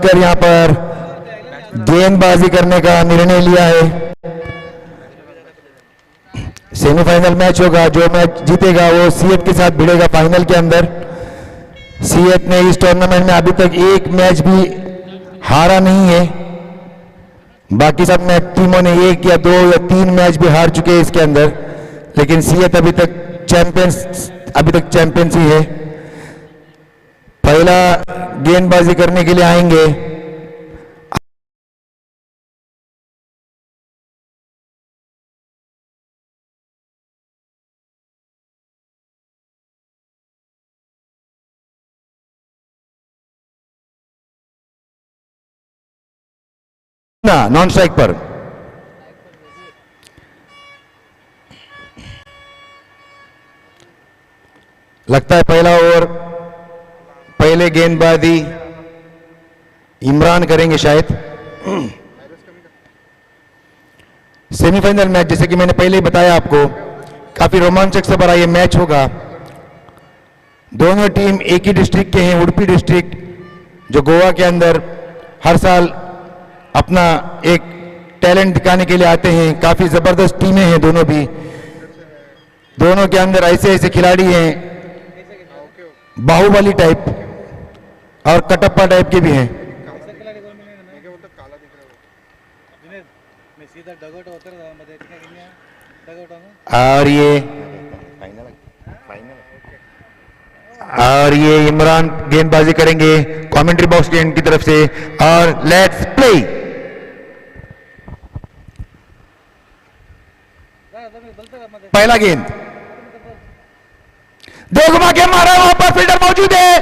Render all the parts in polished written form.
बैठकर यहाँ पर गेंदबाजी करने का निर्णय लिया है। सेमीफाइनल मैच होगा, जो मैच जीतेगा वो सीएट के साथ भिड़ेगा फाइनल के अंदर। सीएट ने इस टूर्नामेंट में अभी तक एक मैच भी हारा नहीं है, बाकी सब में टीमों ने 1 या 2 या 3 मैच भी हार चुके हैं इसके अंदर, लेकिन सीएट अभी तक चैंपियंस ही है। पहला गेंदबाजी करने के लिए आएंगे नॉन स्ट्राइक पर। लगता है पहला ओवर पहले गेंदबाजी इमरान करेंगे शायद। सेमीफाइनल मैच, जैसे कि मैंने पहले ही बताया आपको, काफी रोमांचक से भरा ये मैच होगा। दोनों टीम एक ही डिस्ट्रिक्ट के हैं, उडुपी डिस्ट्रिक्ट, जो गोवा के अंदर हर साल अपना एक टैलेंट दिखाने के लिए आते हैं। काफी जबरदस्त टीमें हैं दोनों भी। दोनों के अंदर ऐसे ऐसे खिलाड़ी हैं, बाहुबली टाइप और कटप्पा टाइप के भी हैं। और ये इमरान गेंदबाजी करेंगे कमेंट्री बॉक्स की तरफ से। और लेट्स प्ले। पहला गेंद दो घुमा के मारा, वहां पर फील्डर मौजूद है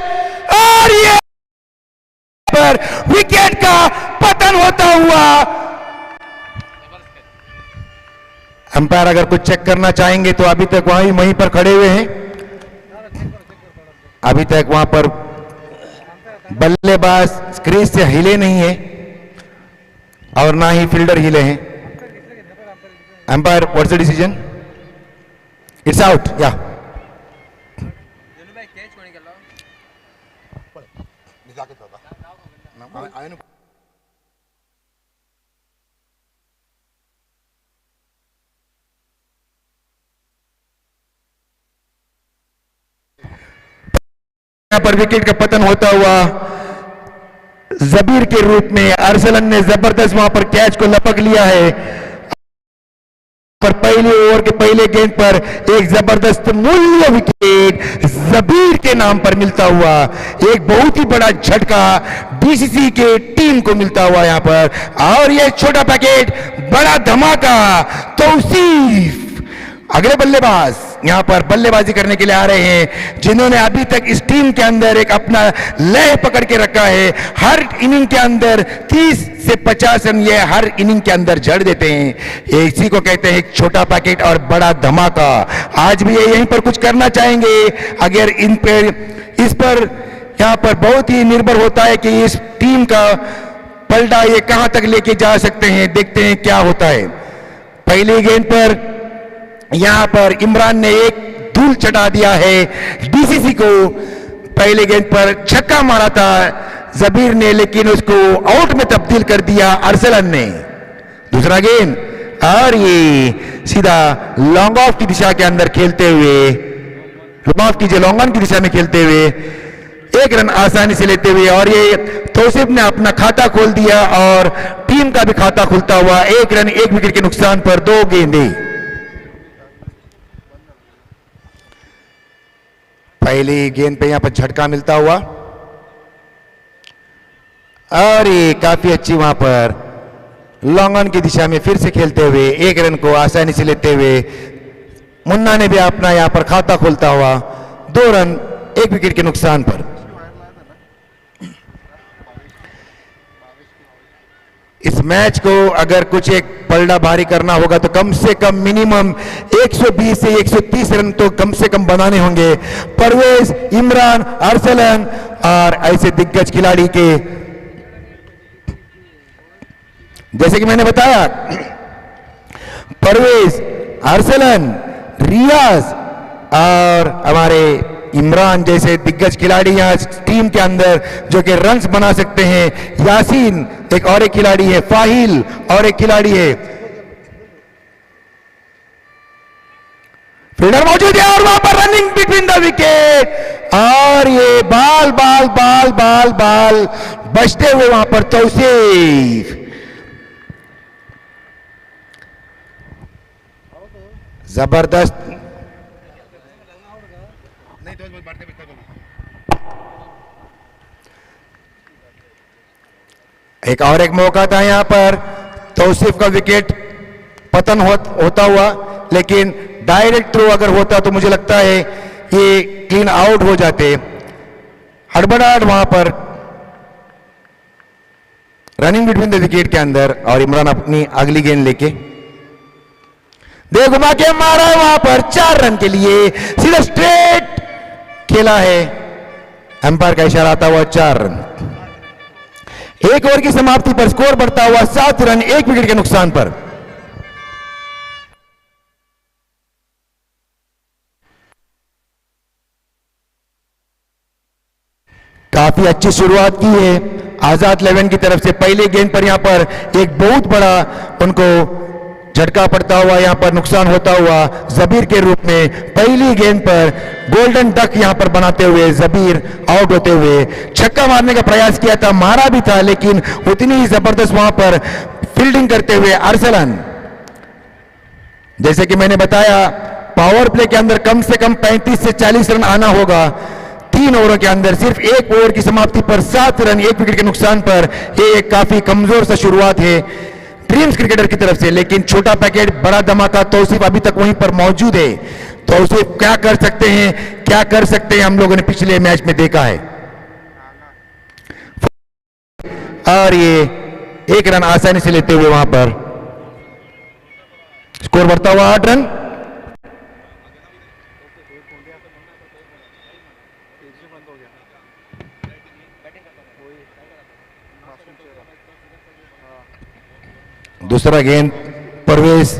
और ये पर विकेट का पतन होता हुआ। अंपायर अगर कुछ चेक करना चाहेंगे तो अभी तक वहीं पर खड़े हुए हैं। अभी तक वहां पर बल्लेबाज क्रीज से हिले नहीं है और ना ही फील्डर हिले हैं। Umpire, what's the decision? It's out. या यहां पर विकेट का पतन होता हुआ जबीर के रूप में अरसलन ने जबरदस्त वहां पर कैच को लपक लिया है। पर पहले ओवर के पहले गेंद पर एक जबरदस्त मूल्य विकेट जबीर के नाम पर मिलता हुआ, एक बहुत ही बड़ा झटका डीसीसी के टीम को मिलता हुआ यहां पर। और यह छोटा पैकेट बड़ा धमाका। तौसीफ अगले बल्लेबाज यहां पर बल्लेबाजी करने के लिए आ रहे हैं, जिन्होंने अभी तक इस टीम के अंदर एक अपना लय पकड़ के रखा है। हर इनिंग के अंदर 30 से 50 रन ये हर इनिंग के अंदर जड़ देते हैं। इसी को कहते हैं एक छोटा पैकेट और बड़ा धमाका। आज भी ये यहीं पर कुछ करना चाहेंगे। अगर इस पर यहां पर बहुत ही निर्भर होता है कि इस टीम का पलड़ा ये कहां तक लेके जा सकते हैं। देखते हैं क्या होता है। पहली गेंद पर यहां पर इमरान ने एक धूल चटा दिया है डीसीसी को। पहले गेंद पर छक्का मारा था जबीर ने, लेकिन उसको आउट में तब्दील कर दिया अरसलन ने। दूसरा गेंद और ये सीधा लॉन्ग ऑफ की दिशा के अंदर खेलते हुए, माफ कीजिए, लॉन्ग ऑन की दिशा में खेलते हुए 1 रन आसानी से लेते हुए। और ये तौसीफ ने अपना खाता खोल दिया और टीम का भी खाता खुलता हुआ। 1 रन 1 विकेट के नुकसान पर 2 गेंदें। पहली गेंद पे यहां पर झटका मिलता हुआ और ये काफी अच्छी वहां पर लॉन्ग ऑन की दिशा में फिर से खेलते हुए 1 रन को आसानी से लेते हुए मुन्ना ने भी अपना यहां पर खाता खोलता हुआ 2 रन 1 विकेट के नुकसान पर। इस मैच को अगर कुछ एक पलड़ा भारी करना होगा तो कम से कम मिनिमम 120 से 130 रन तो कम से कम बनाने होंगे। परवेज, इमरान, अरसलन और ऐसे दिग्गज खिलाड़ी के, जैसे कि मैंने बताया, परवेज, अरसलन, रियाज और हमारे इमरान जैसे दिग्गज खिलाड़ी यहाँ टीम के अंदर जो कि रन्स बना सकते हैं। यासीन एक और एक खिलाड़ी है, फाहिल और एक खिलाड़ी है। फील्डर मौजूद है और वहां पर रनिंग बिटवीन द विकेट और ये बाल बाल बाल बाल बाल बचते हुए वहां पर तौसीफ। जबरदस्त एक और एक मौका था यहां पर तौसीफ का विकेट पतन होता हुआ, लेकिन डायरेक्ट थ्रो अगर होता तो मुझे लगता है ये क्लीन आउट हो जाते। हड़बड़ाहट वहां पर रनिंग बिटवीन द विकेट के अंदर और इमरान अपनी अगली गेंद लेके दे घुमा के मारा है वहां पर 4 रन के लिए, सीधा स्ट्रेट खेला है। अंपायर का इशारा आता हुआ 4 रन। एक ओवर की समाप्ति पर स्कोर बढ़ता हुआ 7 रन 1 विकेट के नुकसान पर। काफी अच्छी शुरुआत की है आजाद 11 की तरफ से। पहले गेंद पर यहां पर एक बहुत बड़ा उनको झटका पड़ता हुआ, यहां पर नुकसान होता हुआ जबीर के रूप में। पहली गेंद पर गोल्डन डक यहां पर बनाते हुए जबीर आउट होते हुए छक्का मारने का प्रयास किया था, मारा भी था, लेकिन उतनी ही जबरदस्त वहां पर फील्डिंग करते हुए अरसलन। जैसे कि मैंने बताया पावर प्ले के अंदर कम से कम 35 से 40 रन आना होगा। 3 ओवरों के अंदर सिर्फ 1 ओवर की समाप्ति पर 7 रन 1 विकेट के नुकसान पर यह एक काफी कमजोर सा शुरुआत है ड्रीम्स क्रिकेटर की तरफ से। लेकिन छोटा पैकेट बड़ा धमाका तौसीफ अभी तक वहीं पर मौजूद है। तौसीफ क्या कर सकते हैं, क्या कर सकते हैं, हम लोगों ने पिछले मैच में देखा है। और ये 1 रन आसानी से लेते हुए वहां पर स्कोर बढ़ता हुआ 8 रन। दूसरा गेंद परवेज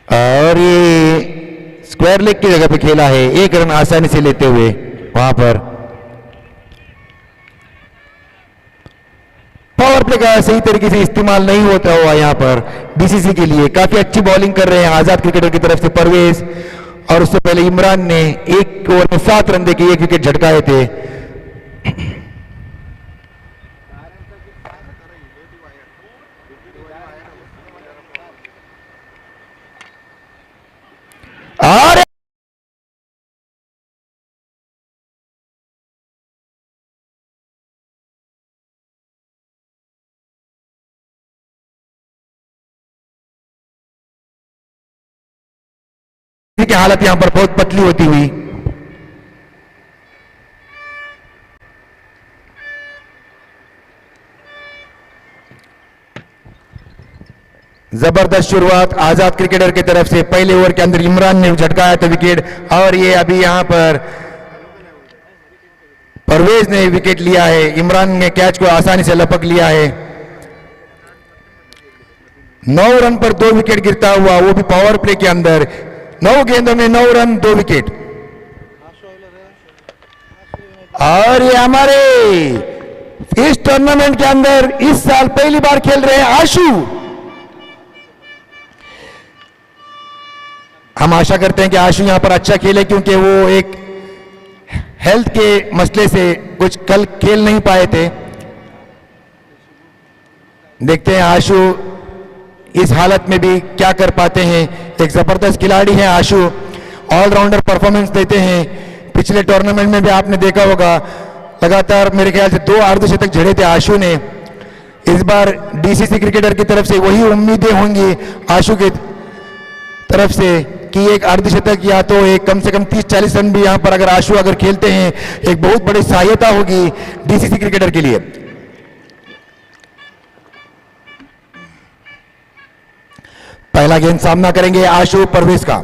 और ये स्क्वायर लेग की जगह पे खेला है। 1 रन आसानी से लेते हुए वहां पर पावर प्ले का सही तरीके से इस्तेमाल नहीं होता हुआ यहां पर डीसीसी के लिए। काफी अच्छी बॉलिंग कर रहे हैं आजाद क्रिकेटर की तरफ से परवेज, और उससे पहले इमरान ने 1 ओवर में 7 रन देके 1 विकेट झटकाए थे। और की हालत यहां पर बहुत पतली होती हुई। जबरदस्त शुरुआत आजाद क्रिकेटर की तरफ से। पहले ओवर के अंदर इमरान ने झटकाया था विकेट, और ये अभी यहां पर परवेज ने विकेट लिया है। इमरान ने कैच को आसानी से लपक लिया है। 9 रन पर 2 विकेट गिरता हुआ, वो भी पावर प्ले के अंदर। 9 गेंदों में 9 रन 2 विकेट। और ये हमारे इस टूर्नामेंट के अंदर इस साल पहली बार खेल रहे हैं आशु। हम आशा करते हैं कि आशु यहां पर अच्छा खेले, क्योंकि वो एक हेल्थ के मसले से कुछ कल खेल नहीं पाए थे। देखते हैं आशु इस हालत में भी क्या कर पाते हैं। एक जबरदस्त खिलाड़ी है आशु, ऑलराउंडर परफॉर्मेंस देते हैं। पिछले टूर्नामेंट में भी आपने देखा होगा लगातार मेरे ख्याल से 2 अर्धशतक जड़े थे आशु ने। इस बार डीसीसी क्रिकेटर की तरफ से वही उम्मीदें होंगी आशु की तरफ से कि एक अर्धशतक या तो एक कम से कम 30-40 रन भी यहां पर अगर आशु अगर खेलते हैं, एक बहुत बड़ी सहायता होगी डीसीसी क्रिकेटर के लिए। पहला गेंद सामना करेंगे आशु परवेज का।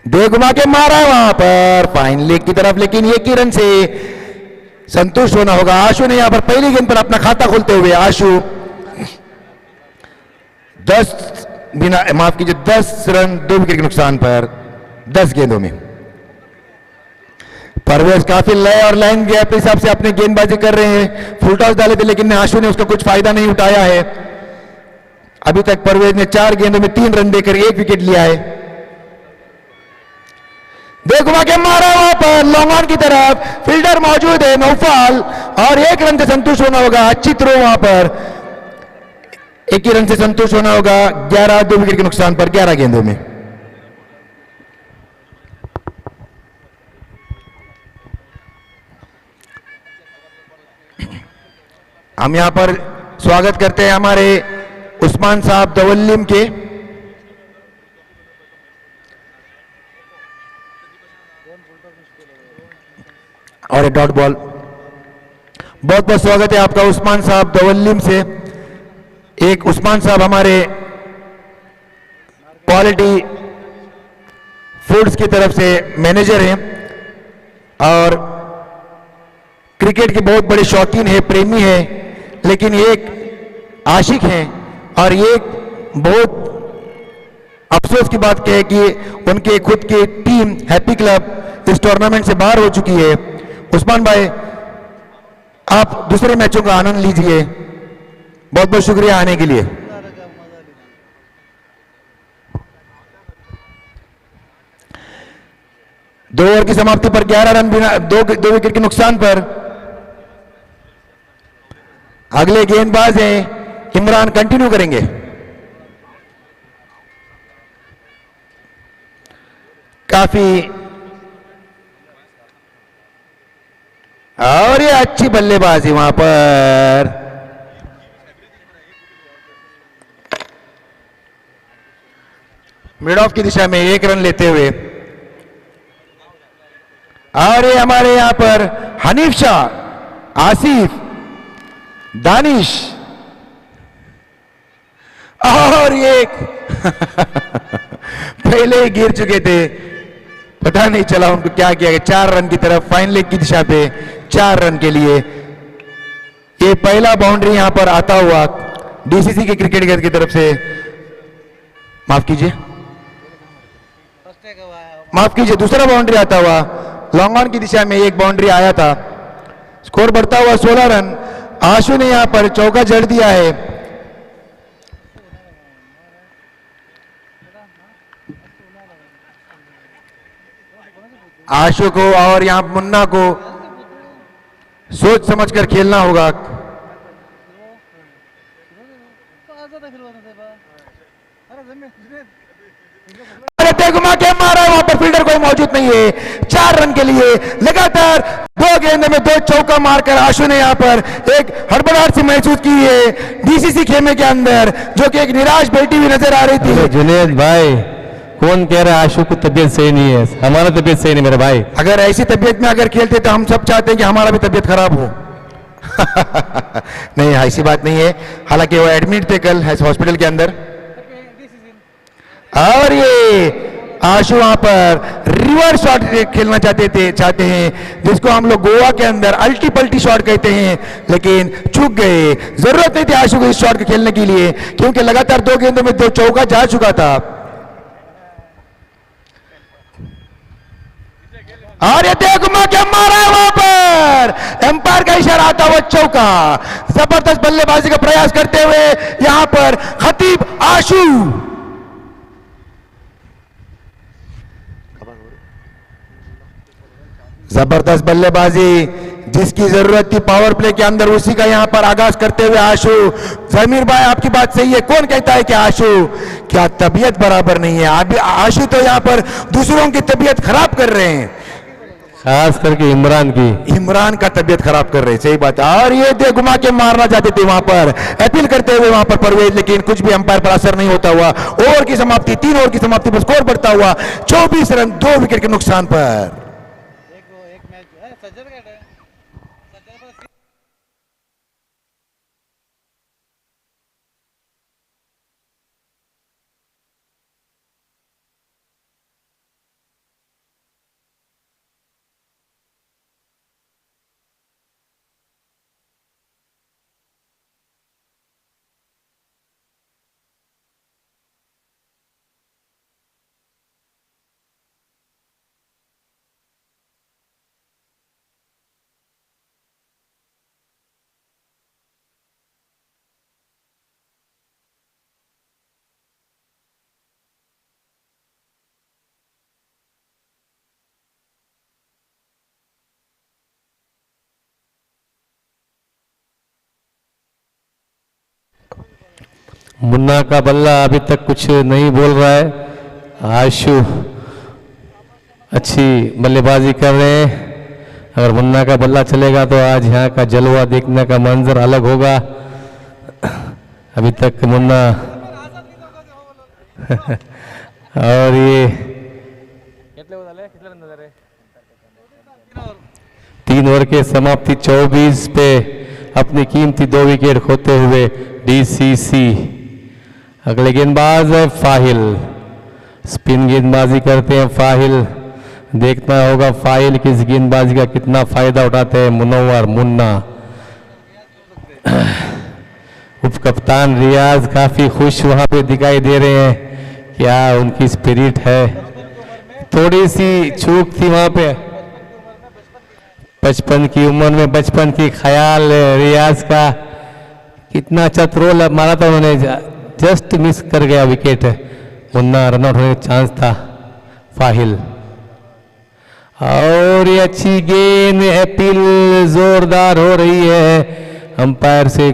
दे घुमा के मारा है वहां पर फाइन लेग की तरफ, लेकिन 1 ही रन से संतुष्ट होना होगा। आशु ने यहां पर पहली गेंद पर अपना खाता खोलते हुए आशु 10 बिना माफ कीजिए 10 रन 2 विकेट के नुकसान पर 10 गेंदों में। परवेज काफी लय और लाइन गैप के हिसाब से अपने गेंदबाजी कर रहे हैं। फुल टॉस डाले थे लेकिन आशु ने उसका कुछ फायदा नहीं उठाया है। अभी तक परवेज ने 4 गेंदों में 3 रन देकर 1 विकेट लिया है। देखो के मारा वहां पर लॉन्ग ऑन की तरफ, फील्डर मौजूद है नौफाल, और 1 रन से संतुष्ट होना होगा। अच्छी थ्रो वहां पर 1 ही रन से संतुष्ट होना होगा। 11 2 विकेट के नुकसान पर 11 गेंदों में। हम यहां पर स्वागत करते हैं हमारे उस्मान साहब दवल्लिम के। और डॉट बॉल। बहुत बहुत स्वागत है आपका उस्मान साहब दवल्लिम से। एक उस्मान साहब हमारे क्वालिटी फूड्स की तरफ से मैनेजर हैं और क्रिकेट के बहुत बड़े शौकीन है, प्रेमी है, लेकिन एक आशिक हैं। और ये बहुत अफसोस की बात है कि उनके खुद की टीम हैप्पी क्लब इस टूर्नामेंट से बाहर हो चुकी है। उस्मान भाई, आप दूसरे मैचों का आनंद लीजिए। बहुत बहुत शुक्रिया आने के लिए। दो ओवर की समाप्ति पर 11 रन बिना 2 विकेट के नुकसान पर अगले गेंदबाज हैं इमरान, कंटिन्यू करेंगे। काफी और ये अच्छी बल्लेबाजी वहां पर। मिड ऑफ की दिशा में 1 रन लेते हुए, और ये हमारे यहां पर हनीफ शाह, आसिफ, दानिश, और ये पहले ही गिर चुके थे, पता नहीं चला उनको क्या किया गया। 4 रन की तरफ फाइन लेग की दिशा पे 4 रन के लिए। ये पहला बाउंड्री यहां पर आता हुआ डीसीसी के क्रिकेट की तरफ से, माफ कीजिए दूसरा बाउंड्री आता हुआ लॉन्ग ऑन की दिशा में 1 बाउंड्री आया था। स्कोर बढ़ता हुआ 16 रन। आशु ने यहां पर चौका जड़ दिया है। आशु को और यहां मुन्ना को सोच समझकर खेलना होगा। घुमा के मारा, वहां पर फील्डर कोई मौजूद नहीं है। 4 रन के लिए लगातार 2 गेंदों में 2 चौका मारकर आशु ने यहां पर एक हड़बड़ाहट सी महसूस की है डीसीसी खेमे के अंदर, जो कि एक निराश बैठी हुई नजर आ रही थी। जुनेद भाई, कौन कह रहा है आशु को तबीयत सही नहीं है? हमारा तबीयत सही नहीं मेरे भाई। अगर ऐसी तबीयत में अगर खेलते तो हम सब चाहते हैं कि हमारा भी तबीयत खराब हो। नहीं, ऐसी बात नहीं है। हालांकि वो एडमिट थे कल हॉस्पिटल के अंदर। और ये आशु वहां पर रिवर्स शॉट खेलना चाहते हैं, जिसको हम लोग गोवा के अंदर अल्टी पल्टी शॉट कहते हैं, लेकिन चूक गए। जरूरत नहीं थी आशु को इस शॉट को खेलने के लिए, क्योंकि लगातार 2 गेंदों में 2 चौका जा चुका था। और ये देखो क्या मारा है वहां पर, एम्पायर का इशारा आता हुआ चौका। जबरदस्त बल्लेबाजी का प्रयास करते हुए यहां पर खतीब आशु। जबरदस्त बल्लेबाजी, जिसकी जरूरत थी पावर प्ले के अंदर, उसी का यहां पर आगाज करते हुए आशु। जमीर भाई, आपकी बात सही है। कौन कहता है कि आशु क्या तबीयत बराबर नहीं है? अभी आशु तो यहां पर दूसरों की तबीयत खराब कर रहे हैं, खास करके इमरान का तबीयत खराब कर रहे हैं। सही बात है। और ये दे घुमा के मारना चाहते थे वहां पर, अपील करते हुए वहां पर परवेज, लेकिन कुछ भी अंपायर पर असर नहीं होता हुआ। ओवर की समाप्ति, 3 ओवर की समाप्ति पर स्कोर बढ़ता हुआ 24 रन 2 विकेट के नुकसान पर। मुन्ना का बल्ला अभी तक कुछ नहीं बोल रहा है। आशु अच्छी बल्लेबाजी कर रहे हैं। अगर मुन्ना का बल्ला चलेगा तो आज यहाँ का जलवा देखने का मंजर अलग होगा। अभी तक मुन्ना और ये 3 ओवर के समाप्ति 24 पे अपनी कीमती 2 विकेट खोते हुए डीसीसी। अगले गेंदबाज है फाहिल, स्पिन गेंदबाजी करते हैं फाहिल। देखना होगा फाहिल की इस गेंदबाजी का कितना फायदा उठाते हैं मुनव्वर मुन्ना। उप कप्तान रियाज काफी खुश वहां पे दिखाई दे रहे हैं, क्या उनकी स्पिरिट है। थोड़ी सी चूक थी वहां पे, बचपन की उम्र में बचपन की ख्याल रियाज का। कितना अच्छा थ्रो मारा था उन्होंने, जस्ट मिस कर गया विकेट। मुन्ना रन आउट होने का चांस था। फाहिल और ये अच्छी गेंद, अपील जोरदार हो रही है अंपायर से।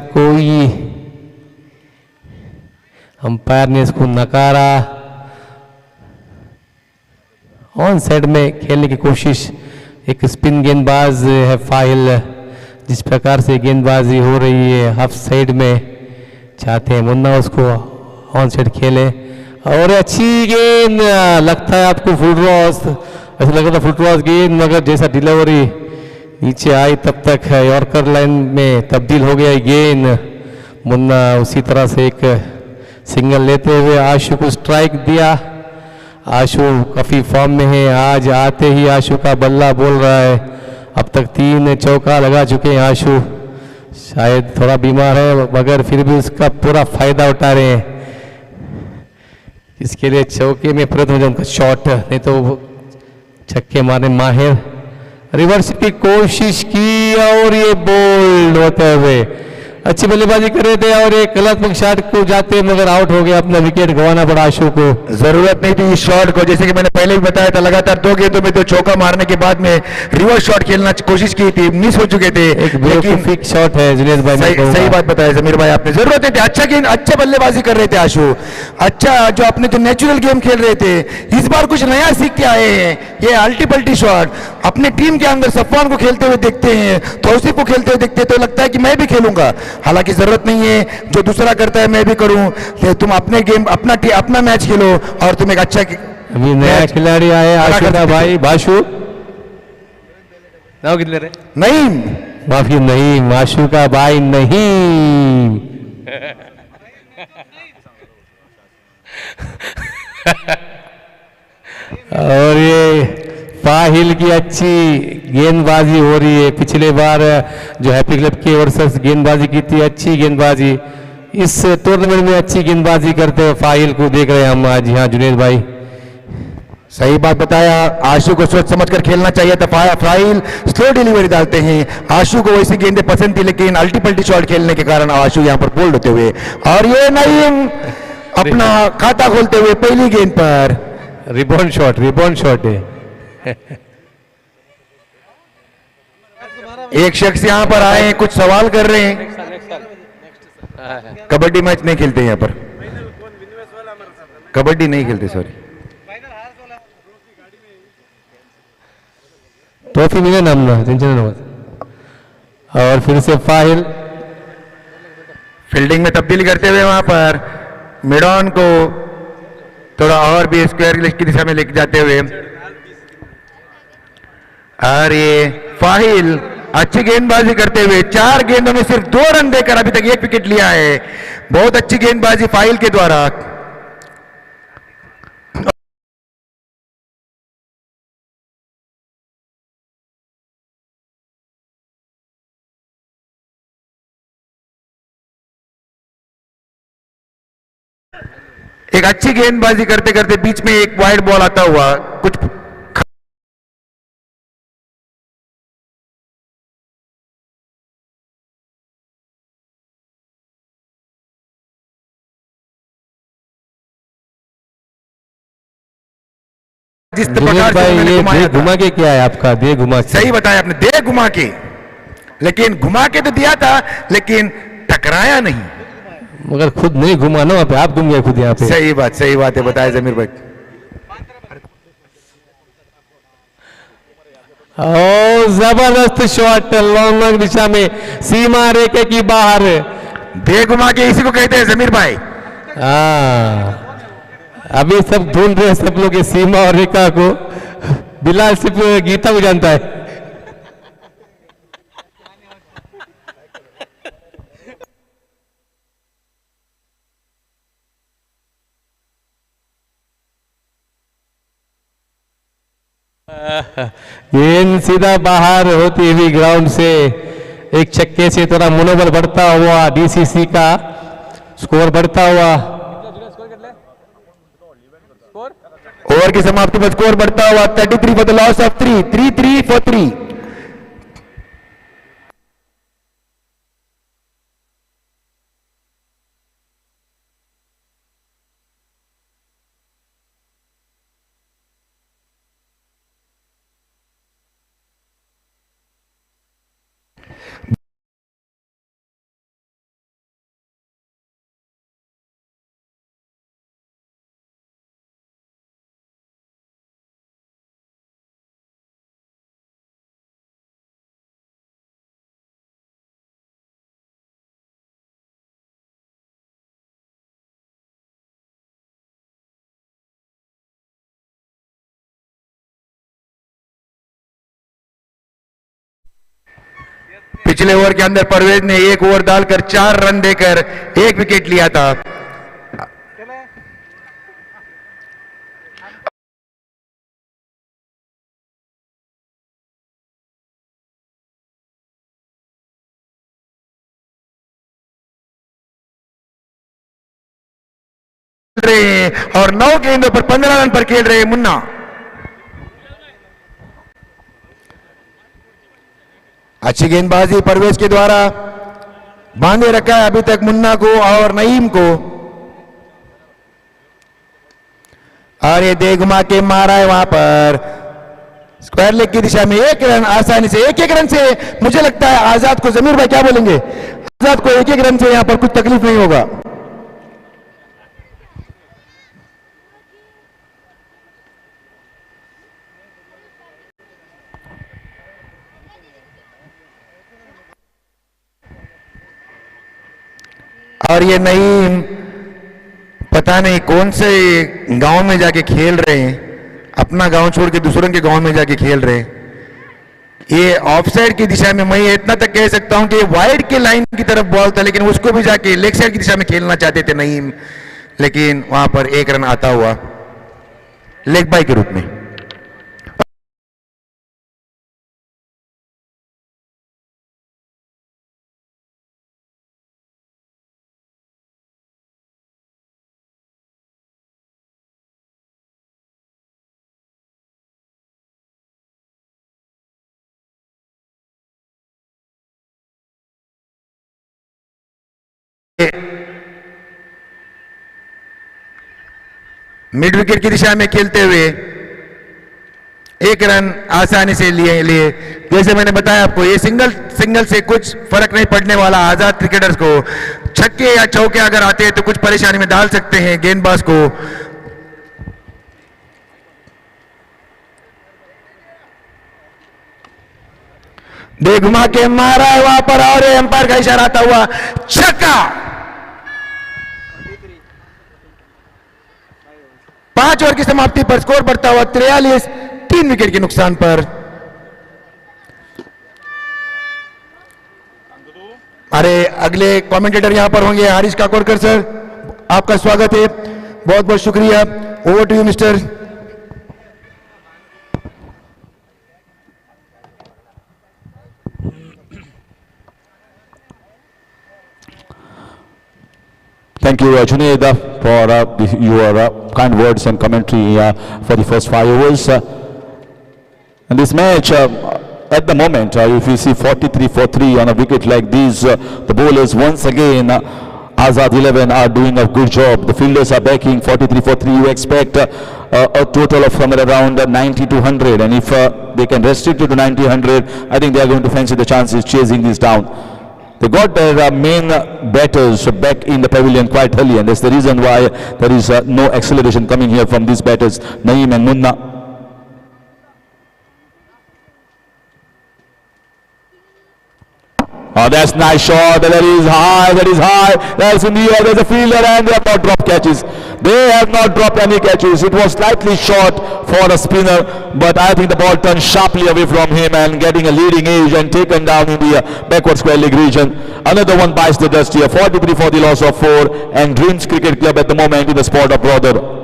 अंपायर ने इसको नकारा। ऑन साइड में खेलने की कोशिश, एक स्पिन गेंदबाज है फाहिल। जिस प्रकार से गेंदबाजी हो रही है हाफ साइड में, चाहते हैं मुन्ना उसको ऑन साइड खेले। और अच्छी गेंद, लगता है आपको फुल क्रॉस, ऐसा लग रहा था फुल क्रॉस गेंद, मगर जैसा डिलीवरी नीचे आई तब तक यॉर्कर लाइन में तब्दील हो गया गेंद। मुन्ना उसी तरह से एक सिंगल लेते हुए आशु को स्ट्राइक दिया। आशु काफी फॉर्म में है, आज आते ही आशु का बल्ला बोल रहा है। अब तक 3 चौका लगा चुके हैं आशु। शायद थोड़ा बीमार है मगर फिर भी उसका पूरा फायदा उठा रहे हैं। इसके लिए चौके में प्रयत्न हो जाए उनका शॉट, नहीं तो छक्के मारने माहिर। रिवर्स की कोशिश की और ये बोल्ड होते हुए अच्छी बल्लेबाजी कर रहे थे और एक कलात्मक शॉट को जाते मगर आउट हो गया, अपना विकेट गंवाना पड़ा आशु को। जरूरत नहीं थी इस शॉट को, जैसे कि मैंने पहले भी बताया था। लगातार 2 गेंदों में 2 चौका मारने के बाद में रिवर्स शॉट खेलना कोशिश की थी, मिस हो चुके थे। लेकिन फिक्स शॉट है जुनेद भाई, सही बात बताया जमीर भाई आपने। जरूरत नहीं थी, अच्छा गेंद, अच्छा बल्लेबाजी कर रहे थे आशु। अच्छा जो अपने जो नेचुरल गेम खेल रहे थे, इस बार कुछ नया सीख के आए हैं। ये अल्टी पल्टी शॉट अपने टीम के अंदर सफवान को खेलते हुए देखते हैं, तौसीफ को खेलते हुए देखते हैं, तो लगता है कि मैं भी खेलूंगा। हालांकि जरूरत नहीं है, जो दूसरा करता है मैं भी करूं। तुम अपने गेम अपना मैच खेलो और तुम एक अच्छा अभी नया खिलाड़ी आए आशु का भाई बाशु ना कितने रहे? नहीं, माफी नहीं, आशु का भाई नहीं। और ये फाहिल की अच्छी गेंदबाजी हो रही है। पिछले बार जो हैप्पी क्लब के वर्सेस गेंदबाजी की थी, अच्छी गेंदबाजी। इस टूर्नामेंट में अच्छी गेंदबाजी करते हुए फाहिल को देख रहे हैं हम आज यहाँ जुनेद भाई। सही बात बताया, आशु को सोच समझकर खेलना चाहिए था। फाहिल स्लो डिलीवरी डालते हैं। आशु को वैसी गेंदें पसंद थी, लेकिन अल्टी पल्टी शॉट खेलने के कारण आशु यहाँ पर बोल्ड होते हुए, और ये नईम अपना खाता खोलते हुए पहली गेंद पर रिबॉन्ड शॉट है। एक शख्स यहाँ पर आए हैं, कुछ सवाल कर रहे हैं। कबड्डी मैच नहीं खेलते यहाँ पर, कबड्डी नहीं खेलते, सॉरी। ट्रॉफी मिले नाम ना, टेंशन ना। और फिर से फाहिल फील्डिंग में तब्दीली करते हुए वहां पर मिडॉन को थोड़ा और भी स्क्वायर की दिशा में लेके जाते हुए, और ये फाहिल अच्छी गेंदबाजी करते हुए 4 गेंदों में सिर्फ 2 रन देकर अभी तक 1 विकेट लिया है। बहुत अच्छी गेंदबाजी फाहिल के द्वारा। एक अच्छी गेंदबाजी करते करते बीच में एक वाइड बॉल आता हुआ, कुछ जिस प्रकार से ये घुमा के क्या है आपका? दे घुमा के, सही बताया आपने, दे घुमा के, लेकिन घुमा के तो दिया था लेकिन टकराया नहीं। मगर खुद नहीं घुमा ना वहाँ पे, आप घूम गए खुद यहाँ पे। सही बात है, बताए जमीर भाई। ओ जबरदस्त शॉट लॉन्ग लॉन्ग दिशा में, सीमा रेखे की बाहर। बेघुमा के इसी को कहते हैं जमीर भाई। हाँ, अभी सब ढूंढ रहे हैं सब लोग ये सीमा और रेखा को। बिलाल सिर्फ गीता को जानता है। गेंद सीधा बाहर होती हुई ग्राउंड से, एक छक्के से थोड़ा मनोबल बढ़ता हुआ डीसीसी का, स्कोर बढ़ता हुआ। ओवर की समाप्ति पर स्कोर बढ़ता हुआ 33 for the loss of 3, 3-3 for 3। पिछले ओवर के अंदर परवेज ने एक ओवर डालकर 4 रन देकर 1 विकेट लिया था। रहे हैं और 9 गेंदों पर 15 रन पर खेल रहे हैं मुन्ना। अच्छी गेंदबाजी परवेज के द्वारा, बांधे रखा है अभी तक मुन्ना को और नईम को। और ये दे घुमा के मारा है वहां पर स्क्वायर लेग की दिशा में, 1 रन आसानी से। 1-1 रन से मुझे लगता है आजाद को, जमीर भाई क्या बोलेंगे, आजाद को 1-1 रन से यहां पर कुछ तकलीफ नहीं होगा। और ये नईम पता नहीं कौन से गांव में जाके खेल रहे हैं, अपना गांव छोड़ के दूसरों के गांव में जाके खेल रहे हैं। ये ऑफसाइड की दिशा में, मैं इतना तक कह सकता हूं कि वाइड के लाइन की तरफ बॉल था, लेकिन उसको भी जाके लेग साइड की दिशा में खेलना चाहते थे नईम, लेकिन वहां पर 1 रन आता हुआ लेग बाय के रूप में। मिड विकेट की दिशा में खेलते हुए 1 रन आसानी से लिए। जैसे मैंने बताया आपको, ये सिंगल से कुछ फर्क नहीं पड़ने वाला। आजाद क्रिकेटर्स को छक्के या चौके अगर आते हैं तो कुछ परेशानी में डाल सकते हैं गेंदबाज को। दे घुमा के मारा है वहां पर और एम्पायर का इशारा आता हुआ छक्का। 5 ओवर की समाप्ति पर स्कोर बढ़ता हुआ 43, 3 विकेट के नुकसान पर। अरे अगले कमेंटेटर यहां पर होंगे हारिश काकोडकर सर, आपका स्वागत है, बहुत बहुत शुक्रिया। Over to you mister. Thank you, Junaid, for your kind words and commentary for the first 5 overs. In this match, at the moment, if you see 43 for 3 on a wicket like this, the bowlers once again, Azad 11 are doing a good job. The fielders are backing 43 for 3. You expect a total of somewhere around 90 to 100, and if they can restrict it to 90, 100, I think they are going to fancy the chances chasing this down. They got their main batters back in the pavilion quite early, and that's the reason why there is no acceleration coming here from these batters, Naeem and Munna. Oh, that's nice shot. That is high. That is high. That's in the air. There's a fielder, and they have not dropped catches. They have not dropped any catches. It was slightly short for a spinner, but I think the ball turned sharply away from him and getting a leading edge and taken down in the backward square leg region. Another one bites the dust here. 43 for the loss of 4, and Dreams Cricket Club at the moment in the spot of brother.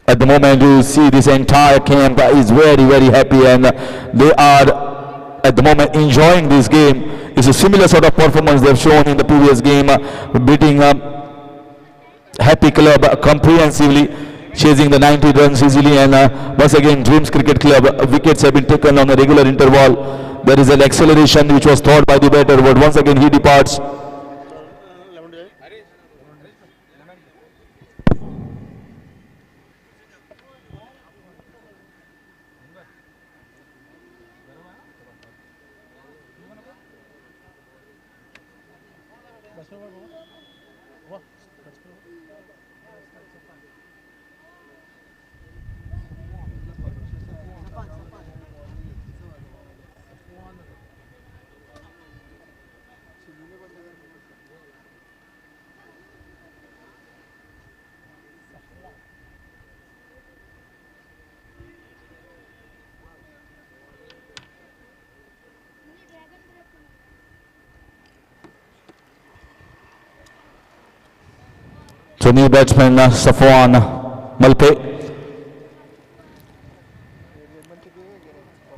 At the moment, you see this entire camp is very, very happy, and they are at the moment enjoying this game. It's a similar sort of performance they've shown in the previous game, beating Happy Club comprehensively, chasing the 90 runs easily, and once again Dreams Cricket Club wickets have been taken on a regular interval. There is an acceleration which was thought by the batter, but once again he departs. So new batsman Safwan Malpe,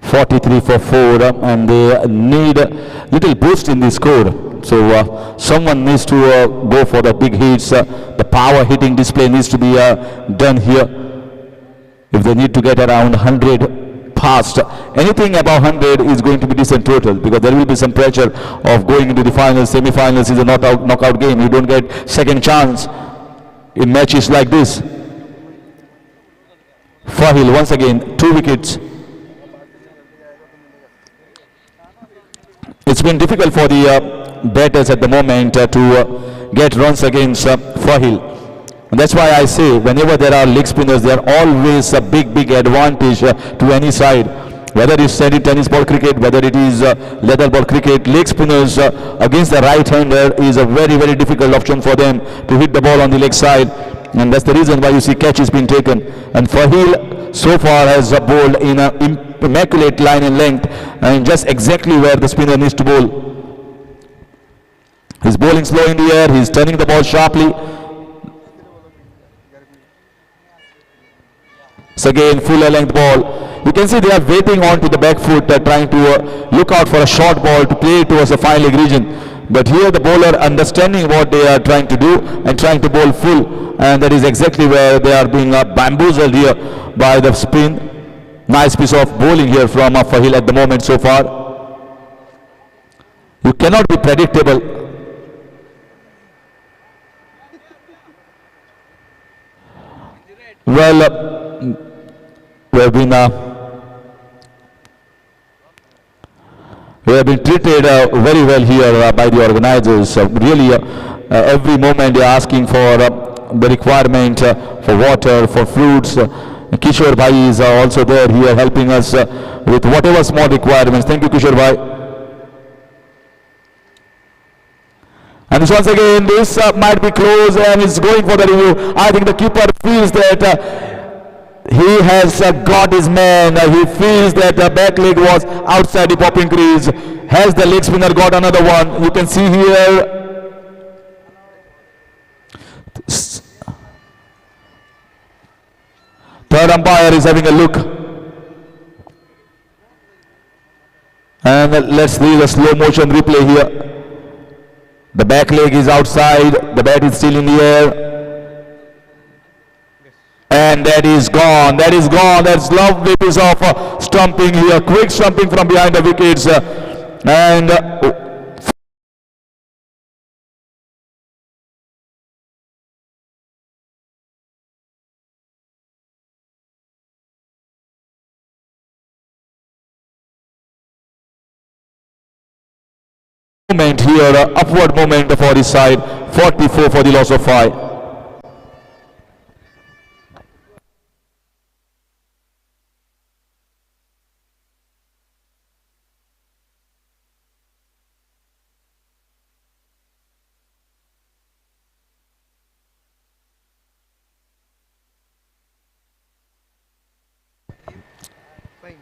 43 for 4, and they need a little boost in the score. So someone needs to go for the big hits. The power hitting display needs to be done here. If they need to get around 100 past, anything above 100 is going to be decent total, because there will be some pressure of going into the finals. Semi-finals is a knockout game. You don't get second chance in matches like this. Fahil once again 2 wickets. It's been difficult for the batters at the moment to get runs against Fahil. And that's why I say whenever there are leg spinners, they are always a big advantage to any side. Whether it's tennis ball cricket, whether it is leather ball cricket, leg spinners against the right-hander is a very difficult option for them to hit the ball on the leg side, and that's the reason why you see catches being taken. And Fahil so far has bowled in an immaculate line and length, and just exactly where the spinner needs to bowl. He's bowling slow in the air, he's turning the ball sharply. It's again fuller length ball. You can see they are waiting on to the back foot, trying to look out for a short ball to play towards the fine leg region. But here the bowler understanding what they are trying to do and trying to bowl full, and that is exactly where they are being bamboozled here by the spin. Nice piece of bowling here from Fahil at the moment so far. You cannot be predictable. Well, we have been treated very well here by the organizers. Really, every moment they are asking for the requirement for water, for fruits. Kishore Bhai is also there here helping us with whatever small requirements. Thank you, Kishore Bhai. And once again, this might be close and is going for the review. I think the keeper feels that he has got his man. He feels that the back leg was outside the popping crease. Has the leg spinner got another one? You can see here. Third umpire is having a look. And let's see the slow motion replay here. The back leg is outside. The bat is still in the air. And that is gone. That is gone. That's lovely piece of stumping here. Quick stumping from behind the wickets. And Movement here, upward movement for his side, 44 for the loss of 5.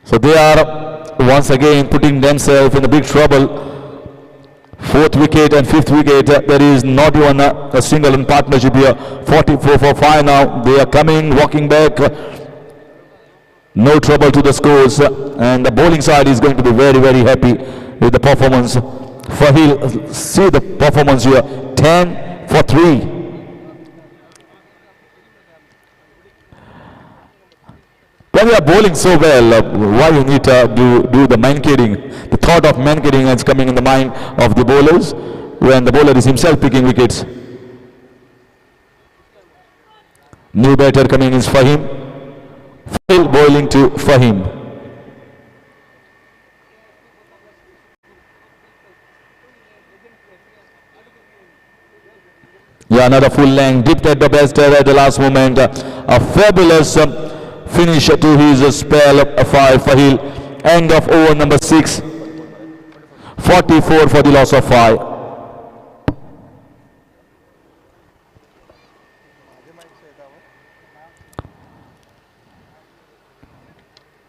So they are once again putting themselves in a big trouble. Fourth wicket and fifth wicket, there is not even a single in partnership here. 44 for 5 now. They are coming, walking back. No trouble to the scores. And the bowling side is going to be very, very happy with the performance. Fahil, see the performance here. 10 for 3. When you are bowling so well, why you need to do the man-kidding? The thought of man-kidding is coming in the mind of the bowlers when the bowler is himself picking wickets. New batter coming is Fahim. Fahil bowling to Fahim. Yeah, another full length, dipped at the best at the last moment. A fabulous finish to his spell, 5 Fahil. End of over number 6. 44 for the loss of 5.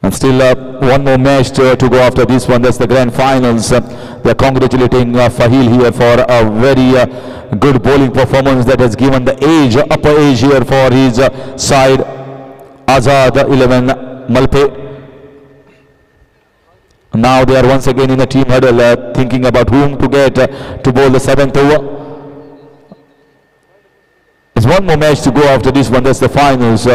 And still one more match to go after this one. That's the grand finals. They're congratulating Fahil here for a very good bowling performance that has given the edge, upper edge here for his side. Azad 11 Malpe. Now they are once again in a team huddle thinking about whom to get to bowl the 7th over. There's one more match to go after this one. That's the finals.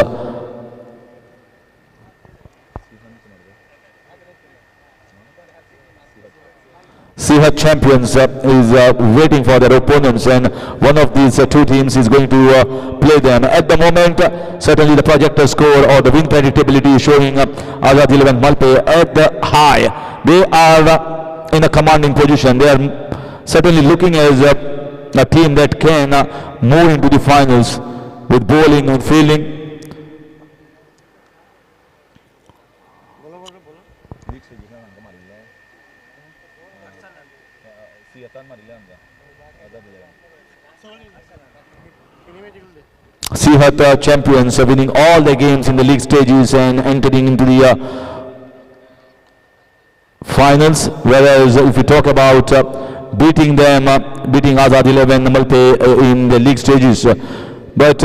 Sihat champions is waiting for their opponents, and one of these two teams is going to play them. At the moment, certainly the projector score or the win predictability is showing Azad 11 Malpe at the high. They are in a commanding position. They are certainly looking as a team that can move into the finals with bowling and fielding. Sihat champions winning all the games in the league stages and entering into the finals. Whereas if you talk about beating them, beating Azad 11 Malpe in the league stages, but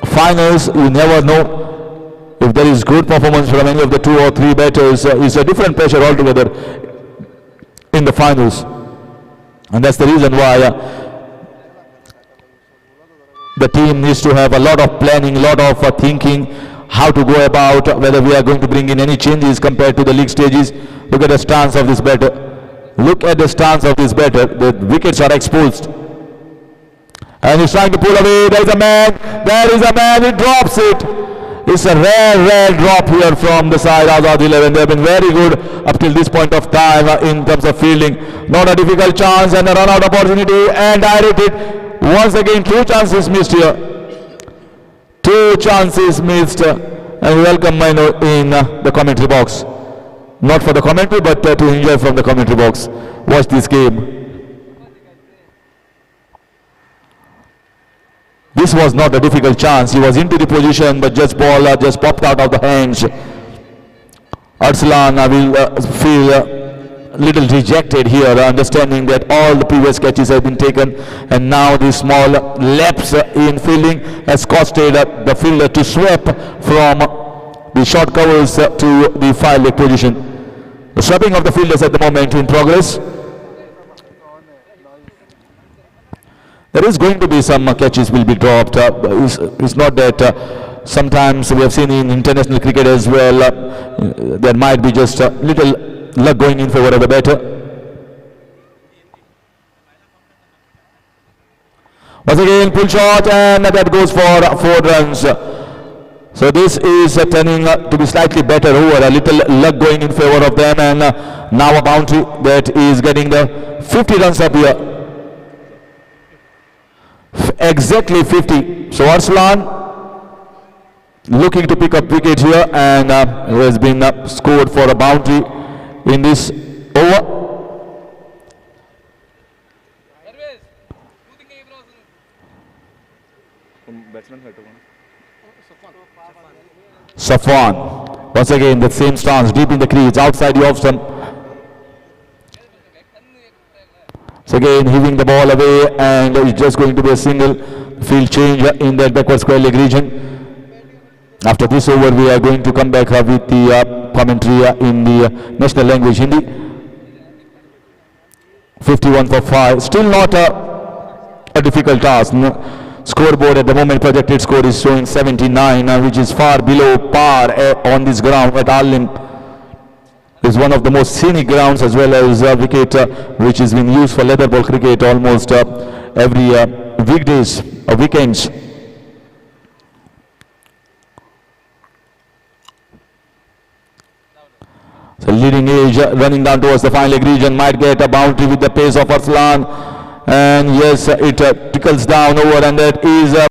finals you never know if there is good performance from any of the 2 or 3 batters. It's a different pressure altogether in the finals, and that's the reason why the team needs to have a lot of planning, a lot of thinking how to go about whether we are going to bring in any changes compared to the league stages. Look at the stance of this batter. Look at the stance of this batter. The wickets are exposed. And he's trying to pull away. There is a man. There is a man. He drops it. It's a rare drop here from the side of Azad 11. They have been very good up till this point of time in terms of fielding. Not a difficult chance and a run out opportunity and directed. Once again, 2 chances missed here. 2 chances missed. And welcome Mino in the commentary box. Not for the commentary, but to enjoy from the commentary box. Watch this game. This was not a difficult chance. He was into the position, but just ball just popped out of the hands. Arslan will feel little rejected here, understanding that all the previous catches have been taken, and now the small lapse in fielding has costed the fielder to swap from the short covers to the 5-leg position. The swapping of the fielders at the moment in progress. There is going to be some catches will be dropped. It's not that sometimes we have seen in international cricket as well, there might be just a little luck going in favor of the batter. Once again, pull shot, and that goes for 4 runs. So this is turning to be slightly better over, a little luck going in favor of them, and now a boundary that is getting the 50 runs up here. Exactly 50. So Arslan looking to pick up wicket here, and he has been scored for a boundary in this over. Safwan, once again the same stance, deep in the crease, outside the off stump. So again heaving the ball away, and it's just going to be a single field change in that backward square leg region. After this over, we are going to come back with the commentary in the national language Hindi. 51 for 5, still not a difficult task. Scoreboard at the moment, projected score is showing 79, which is far below par on this ground at Alim. Is one of the most scenic grounds, as well as a wicket which is being used for leather ball cricket almost every weekdays or weekends. So leading edge running down towards the final leg region, might get a boundary with the pace of Arslan, and yes, it trickles down over, and that is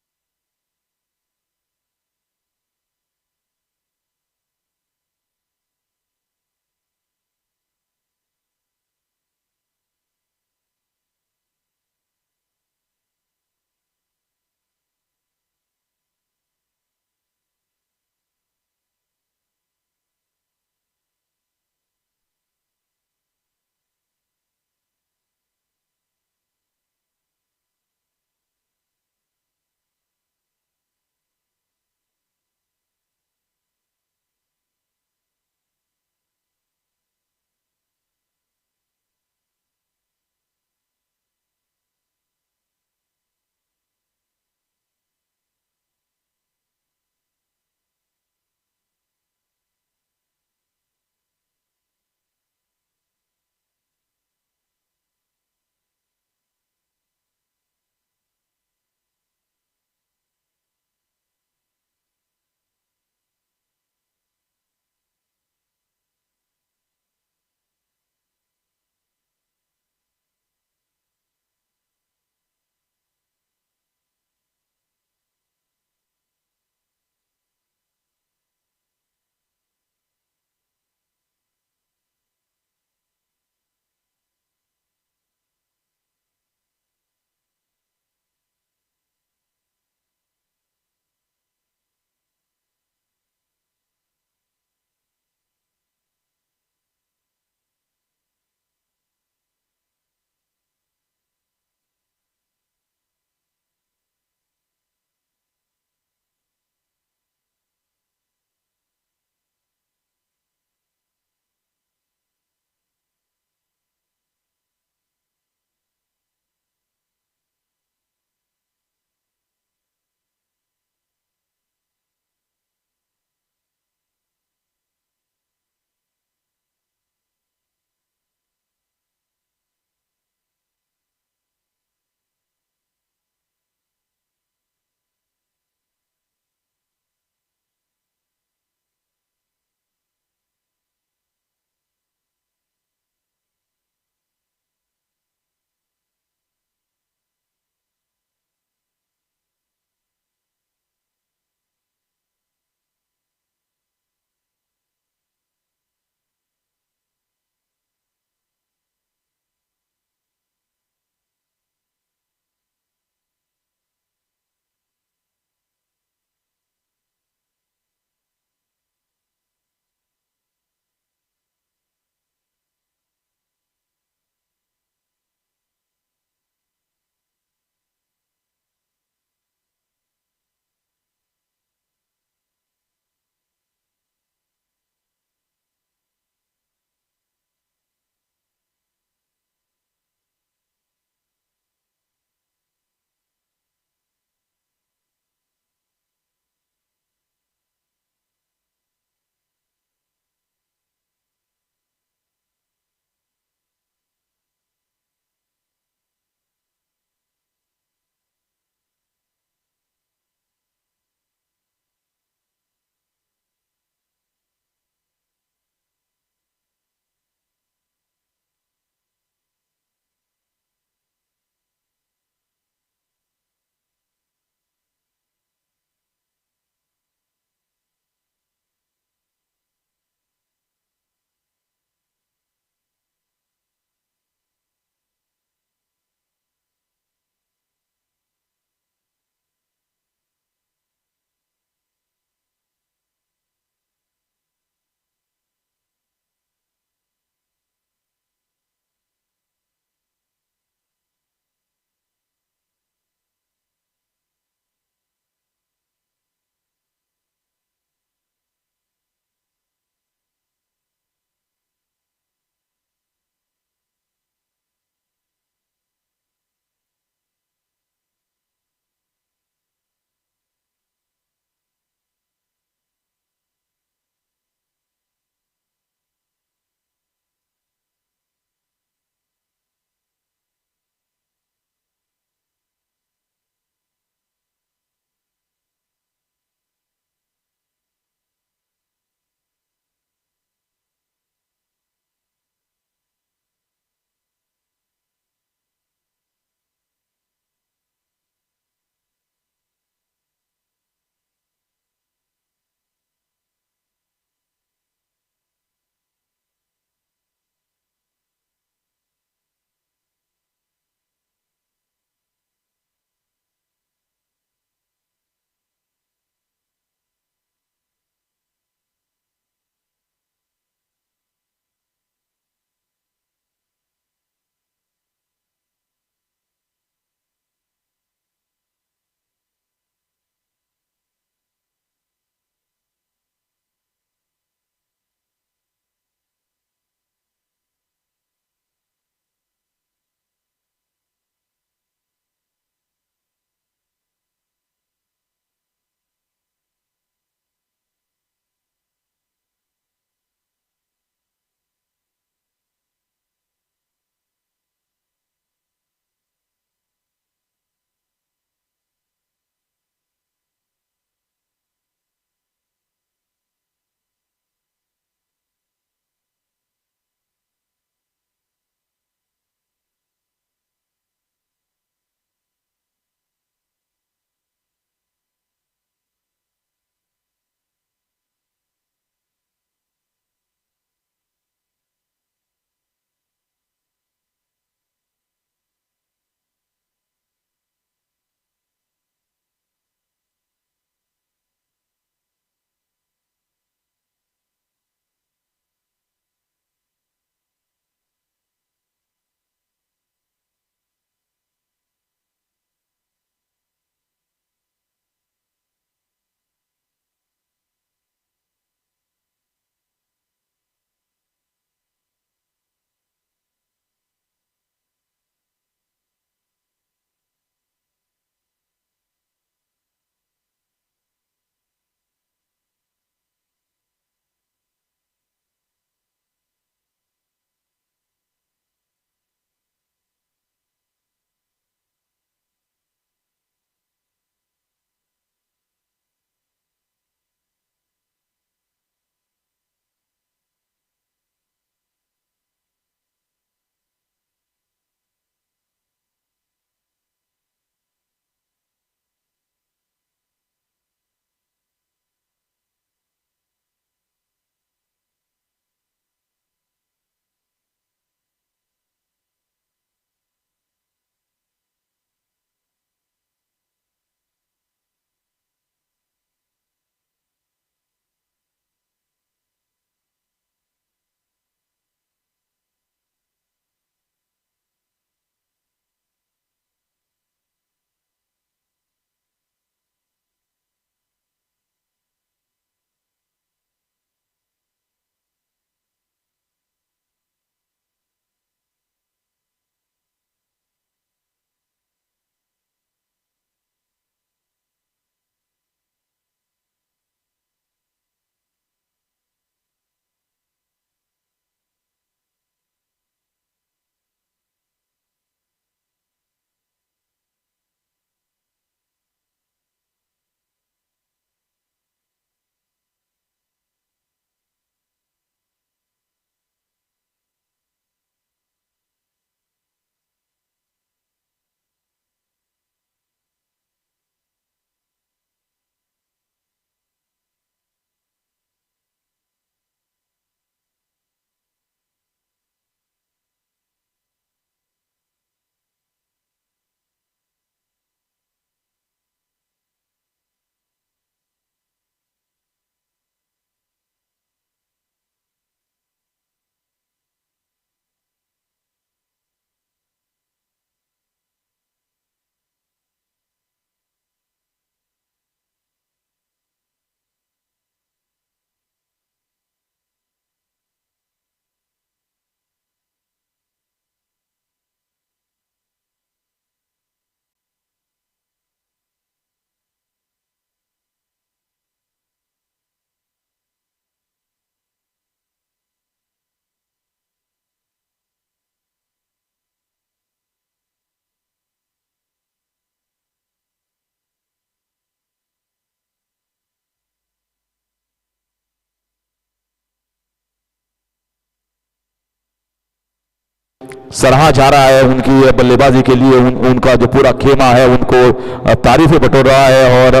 सराहा जा रहा है उनकी बल्लेबाजी के लिए। उनका जो पूरा खेमा है उनको तारीफें बटोर रहा है और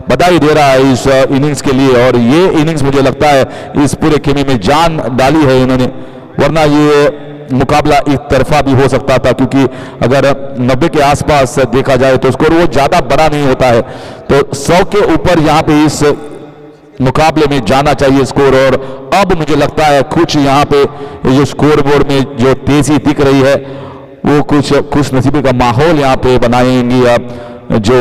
बधाई दे रहा है इस इनिंग्स के लिए। और ये इनिंग्स मुझे लगता है इस पूरे खेमे में जान डाली है इन्होंने, वरना ये मुकाबला एक तरफा भी हो सकता था, क्योंकि अगर 90 के आसपास देखा जाए तो स्कोर वो ज़्यादा बड़ा नहीं होता है। तो 100 के ऊपर यहाँ पे इस मुकाबले में जाना चाहिए स्कोर। और अब मुझे लगता है कुछ यहाँ पे जो स्कोर बोर्ड में जो तेजी दिख रही है वो कुछ खुश नसीबी का माहौल यहाँ पे बनाएंगी अब जो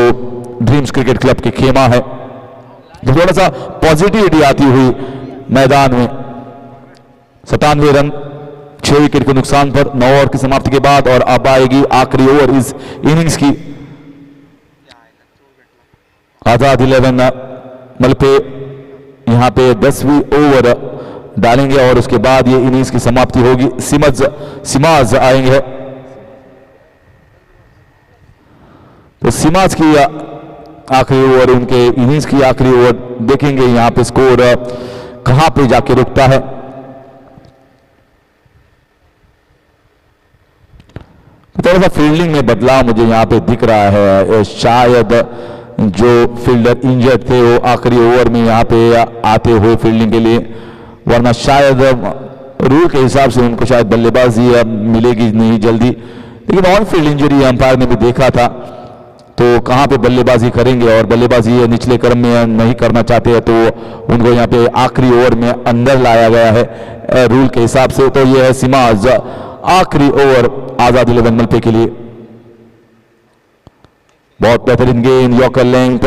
ड्रीम्स क्रिकेट क्लब की खेमा है। तो थोड़ा सा पॉजिटिविटी आती हुई मैदान में 97 रन 6 विकेट के नुकसान पर 9 ओवर की समाप्ति के बाद। और अब आएगी आखिरी ओवर इस इनिंग्स की। आजाद 11 मलपे यहां पे 10वीं ओवर डालेंगे और उसके बाद ये इनिंग्स की समाप्ति होगी। सिमाज आएंगे, तो सिमाज की आखिरी ओवर, उनके इनिंग्स की आखिरी ओवर देखेंगे यहां पे स्कोर कहां पे जाके रुकता है। थोड़ा सा फील्डिंग में बदलाव मुझे यहां पे दिख रहा है, शायद जो फील्डर इंजर्ड थे वो आखिरी ओवर में यहां पे आते हुए फील्डिंग के लिए, वरना शायद रूल के हिसाब से उनको शायद बल्लेबाजी मिलेगी नहीं जल्दी। लेकिन ऑन फील्ड इंजरी अंपायर ने भी देखा था, तो कहां पे बल्लेबाजी करेंगे और बल्लेबाजी निचले क्रम में नहीं करना चाहते हैं, तो उनको यहां पे आखिरी ओवर में अंदर लाया गया है रूल के हिसाब से। तो यह है सिमाज आखिरी ओवर आजाद 11 मलपे के लिए। बहुत बेहतरीन गेंद, यॉर्कर लेंथ,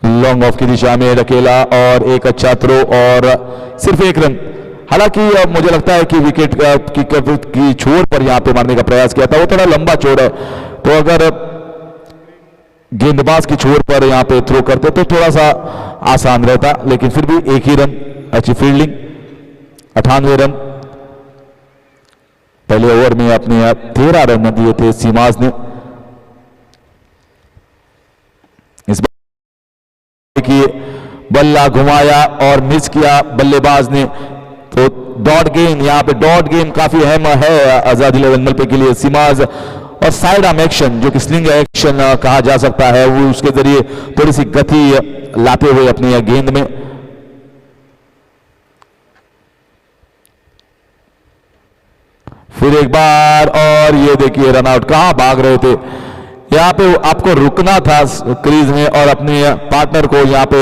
लॉन्ग ऑफ की दिशा में अकेला और एक अच्छा थ्रो और सिर्फ 1 रन। हालांकि मुझे लगता है कि विकेट की छोर पर यहां पे मारने का प्रयास किया था, वो थोड़ा लंबा छोर है, तो अगर गेंदबाज की छोर पर यहां पे थ्रो करते तो थोड़ा सा आसान रहता, लेकिन फिर भी 1 ही रन, अच्छी फील्डिंग। 98 रन पहले ओवर में अपने 13 रन दिए थे सिमाज ने। इस बार की बल्ला घुमाया और मिस किया बल्लेबाज ने, तो डॉट गेंद, यहां पे डॉट गेंद काफी अहम है आजाद 11 मलपे के लिए। सिमाज और साइड आर्म एक्शन जो कि स्लिंग एक्शन कहा जा सकता है, वो उसके जरिए थोड़ी सी गति लाते हुए अपनी गेंद में। फिर एक बार और ये देखिए रन आउट, कहां भाग रहे थे, यहां पे आपको रुकना था क्रीज में और अपने पार्टनर को यहां पे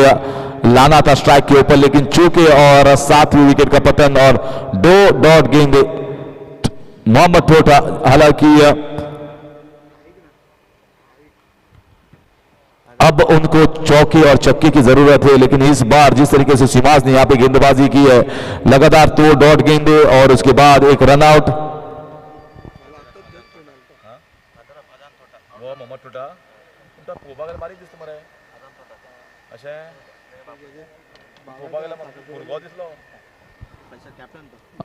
लाना था स्ट्राइक के ऊपर, लेकिन चूके और 7वीं विकेट का पतन और 2 डॉट गेंद मोहम्मद ठोटा। हालांकि अब उनको चौके और चक्के की जरूरत है, लेकिन इस बार जिस तरीके से सिमाज ने यहां पे गेंदबाजी की है, लगातार 2 डॉट गेंदे और उसके बाद एक रन आउट।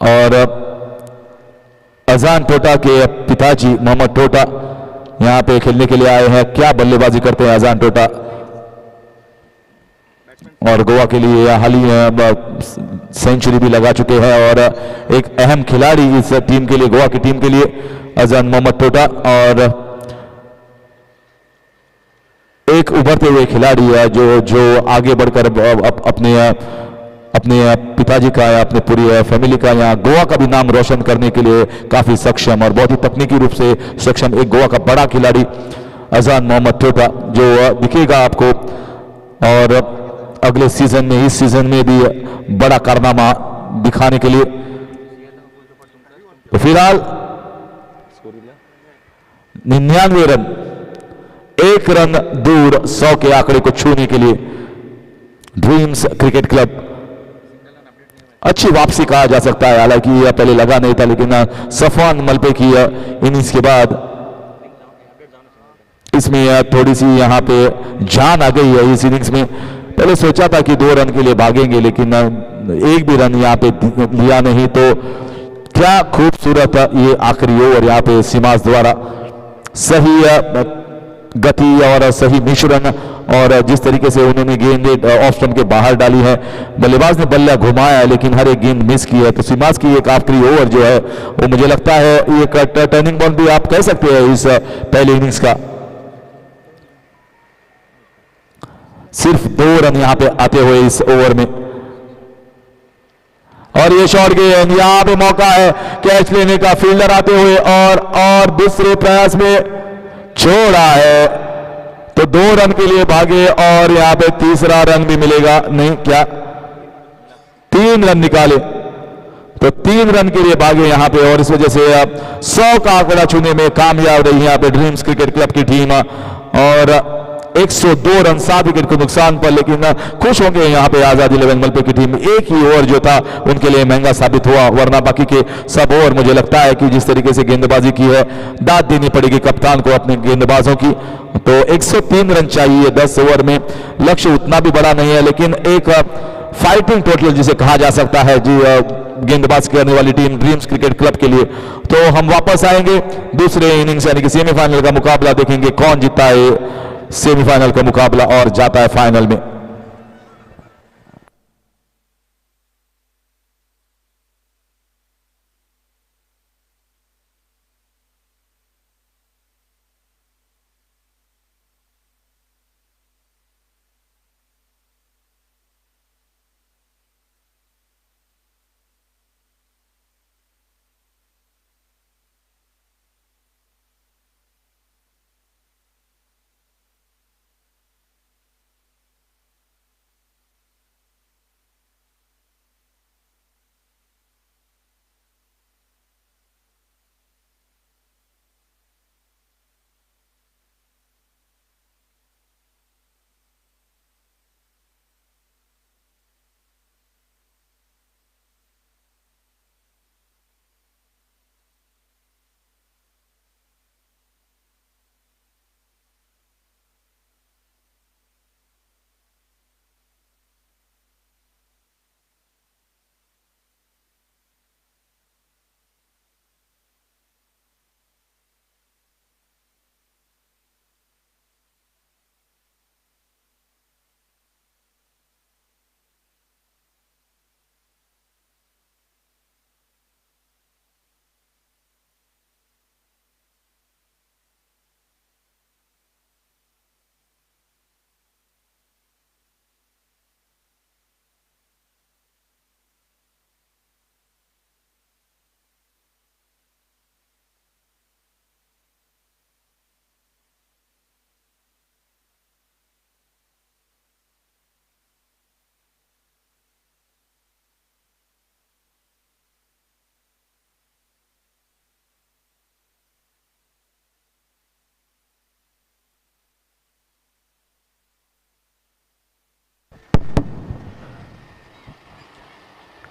और अजान टोटा के पिताजी मोहम्मद टोटा यहां पे खेलने के लिए आए हैं। क्या बल्लेबाजी करते हैं अजान टोटा, और गोवा के लिए हाल ही सेंचुरी भी लगा चुके हैं और एक अहम खिलाड़ी इस टीम के लिए, गोवा की टीम के लिए अजान मोहम्मद टोटा, और एक उभरते हुए खिलाड़ी है जो आगे बढ़कर अपने पिताजी का या अपने पूरी फैमिली का या गोवा का भी नाम रोशन करने के लिए काफी सक्षम और बहुत ही तकनीकी रूप से सक्षम एक गोवा का बड़ा खिलाड़ी अजान मोहम्मद टोटा, जो दिखेगा आपको और अगले सीजन में, इस सीजन में भी बड़ा कारनामा दिखाने के लिए। तो फिलहाल 99 रन, 1 रन दूर 100 के आंकड़े को छूने के लिए ड्रीम्स क्रिकेट क्लब। अच्छी वापसी कहा जा सकता है, हालांकि यह पहले लगा नहीं था, लेकिन सफान मलपे की इनिंग्स के बाद इसमें थोड़ी सी यहां पे जान आ गई है इस इनिंग्स में। पहले सोचा था कि 2 रन के लिए भागेंगे, लेकिन एक भी रन यहां पे लिया नहीं। तो क्या खूबसूरत ये आखिरी ओवर यहां पे सिमाज द्वारा, सही गति और सही मिश्रण और जिस तरीके से उन्होंने गेंद ऑफ स्टंप के बाहर डाली है, बल्लेबाज ने बल्ला घुमाया है लेकिन हर एक गेंद मिस की है। तो सिमाज की एक आखिरी ओवर जो है वो मुझे लगता है एक टर्निंग पॉइंट भी आप कह सकते हैं इस पहले इनिंग्स का। सिर्फ 2 रन यहां पे आते हुए इस ओवर में, और ये शॉट गेंद, यहां पे मौका है कैच लेने का फील्डर आते हुए, और दूसरे प्रयास में छोड़ा है तो 2 रन के लिए भागे, और यहां पे तीसरा रन भी मिलेगा नहीं, क्या 3 रन निकाले, तो 3 रन के लिए भागे यहां पे, और इस वजह से अब 100 का आंकड़ा छूने में कामयाब रही यहां पे ड्रीम्स क्रिकेट क्लब की टीम, और 102 रन 7 विकेट को नुकसान पर, लेकिन खुश होंगे यहां पे आजाद 11 मलपे की टीम। एक ही ओवर जो था उनके लिए महंगा साबित हुआ, वरना बाकी के सब ओवर मुझे लगता है कि जिस तरीके से गेंदबाजी की है दाद देनी पड़ेगी कप्तान को अपने गेंदबाजों की। तो 103 रन चाहिए 10 ओवर में, लक्ष्य उतना भी बड़ा नहीं है लेकिन एक फाइटिंग टोटल जिसे कहा जा सकता है जी गेंदबाज करने वाली टीम ड्रीम्स क्रिकेट क्लब के लिए। तो हम वापस आएंगे दूसरे इनिंग्स यानी कि सेमीफाइनल का मुकाबला देखेंगे, कौन जीता है सेमीफाइनल का मुकाबला और जाता है फाइनल में।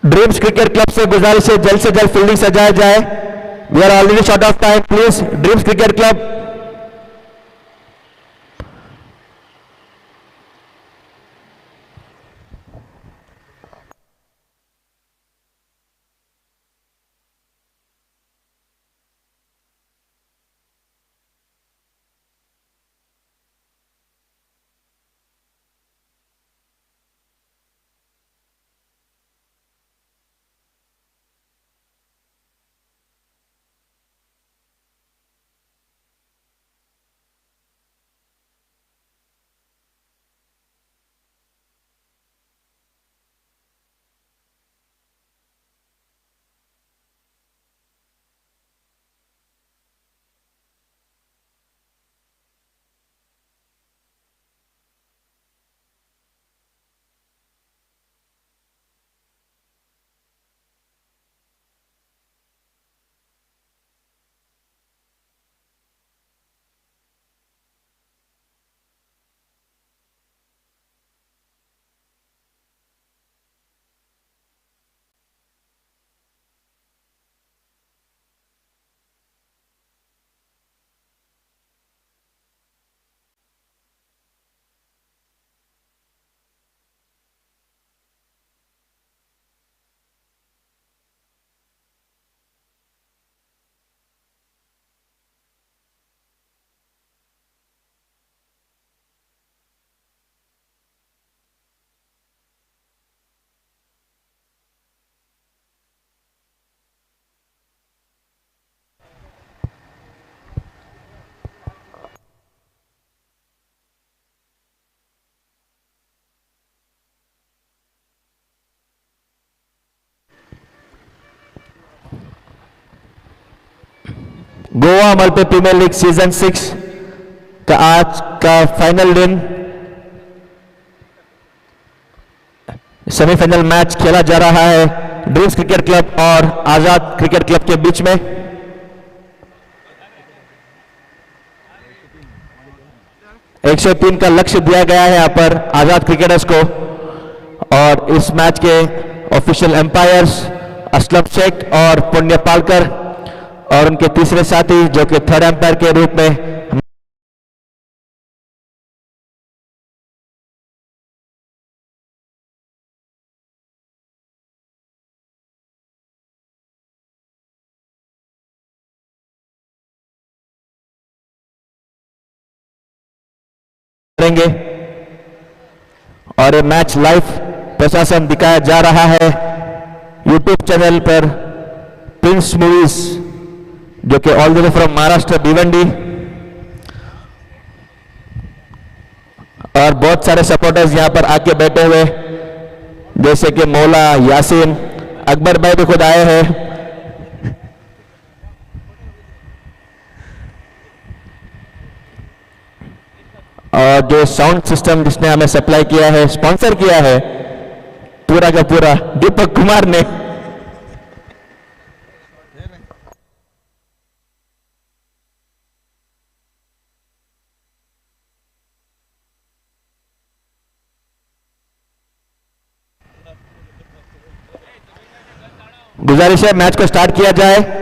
ड्रीम्स क्रिकेट क्लब से गुजारिश है जल्द से जल्द फील्डिंग सजाया जाए। We are already short of time, please Dreams Cricket Club. Goa Multi Premier League season 6 का आज का फाइनल दिन, सेमीफाइनल मैच खेला जा रहा है ड्रीम्स क्रिकेट क्लब और आजाद क्रिकेट क्लब के बीच में। एक 103 का लक्ष्य दिया गया है यहाँ पर आजाद क्रिकेटर्स को, और इस मैच के ऑफिशियल एम्पायर्स असलम शेख और पुण्य पालकर और उनके तीसरे साथी जो कि थर्ड एम्पायर के रूप में करेंगे। और ये मैच लाइव प्रशासन दिखाया जा रहा है यूट्यूब चैनल पर प्रिंस मूवीज, जो कि all the way from Maharashtra Bhiwandi, और बहुत सारे सपोर्टर्स यहां पर आके बैठे हुए, जैसे कि मौला यासीन, अकबर भाई भी खुद आए हैं। और जो साउंड सिस्टम जिसने हमें सप्लाई किया है, स्पॉन्सर किया है पूरा का पूरा दीपक कुमार ने। गुजारिश है मैच को स्टार्ट किया जाए।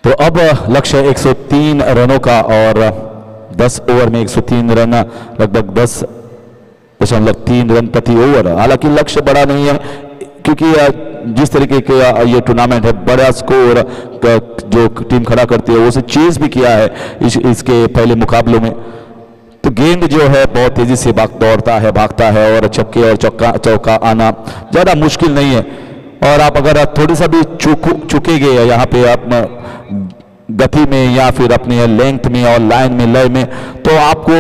तो अब लक्ष्य 103 रनों का, और 10 ओवर में 103 रन, लगभग 10.3 रन प्रति ओवर। हालांकि लक्ष्य बड़ा नहीं है, क्योंकि जिस तरीके के ये टूर्नामेंट है, बड़ा स्कोर जो टीम खड़ा करती है वो उसे चेज भी किया है इसके पहले मुकाबलों में। तो गेंद जो है बहुत तेजी से भागता है, और छक्के और चौका आना ज़्यादा मुश्किल नहीं है। और आप अगर थोड़ी सा भी चुकेंगे यहाँ पे आप गति में या फिर अपने लेंथ में और लाइन में, लय में, तो आपको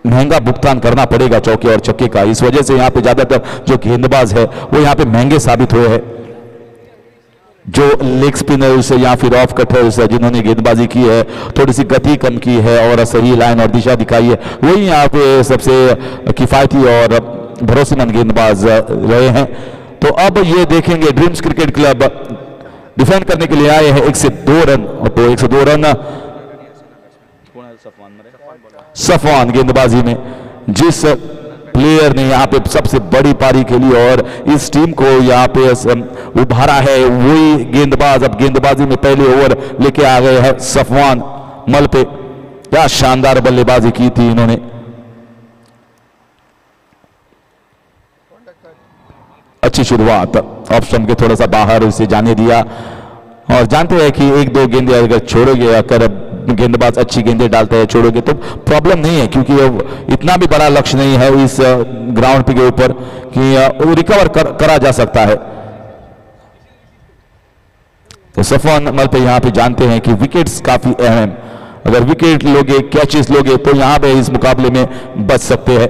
महंगा भुगतान करना पड़ेगा चौके और छक्के का। इस वजह से यहाँ पे ज्यादातर जो गेंदबाज है वो यहाँ पे महंगे साबित हुए हैं। जो लेग स्पिनर्स या फिर ऑफ कटर्स जिन्होंने गेंदबाजी की है, थोड़ी सी गति कम की है और सही लाइन और दिशा दिखाई है, वही यहाँ पे सबसे किफायती और भरोसेमंद गेंदबाज रहे हैं। तो अब ये देखेंगे ड्रीम्स क्रिकेट क्लब डिफेंड करने के लिए आए हैं 102 रन, तो 102 रन सफवान गेंदबाजी में, जिस प्लेयर ने यहाँ पे सबसे बड़ी पारी खेली और इस टीम को यहाँ पे उभारा है, वही गेंदबाज अब गेंदबाजी में पहले ओवर लेके आ गए हैं सफवान मल पे। क्या शानदार बल्लेबाजी की थी इन्होंने। अच्छी शुरुआत, ऑफ स्टंप के थोड़ा सा बाहर उसे जाने दिया, और जानते हैं कि एक दो गेंदे अगर छोड़ोगे, अगर गेंदबाज अच्छी गेंदें डालते हैं छोड़ोगे तो प्रॉब्लम नहीं है, क्योंकि इतना भी बड़ा लक्ष्य नहीं है इस ग्राउंड पे के ऊपर कि रिकवर करा जा सकता है। तो सफवान मल पे यहाँ पे जानते हैं कि विकेट्स काफी अहम अगर विकेट लोगे, कैचेस लोगे तो यहां पे इस मुकाबले में बच सकते हैं।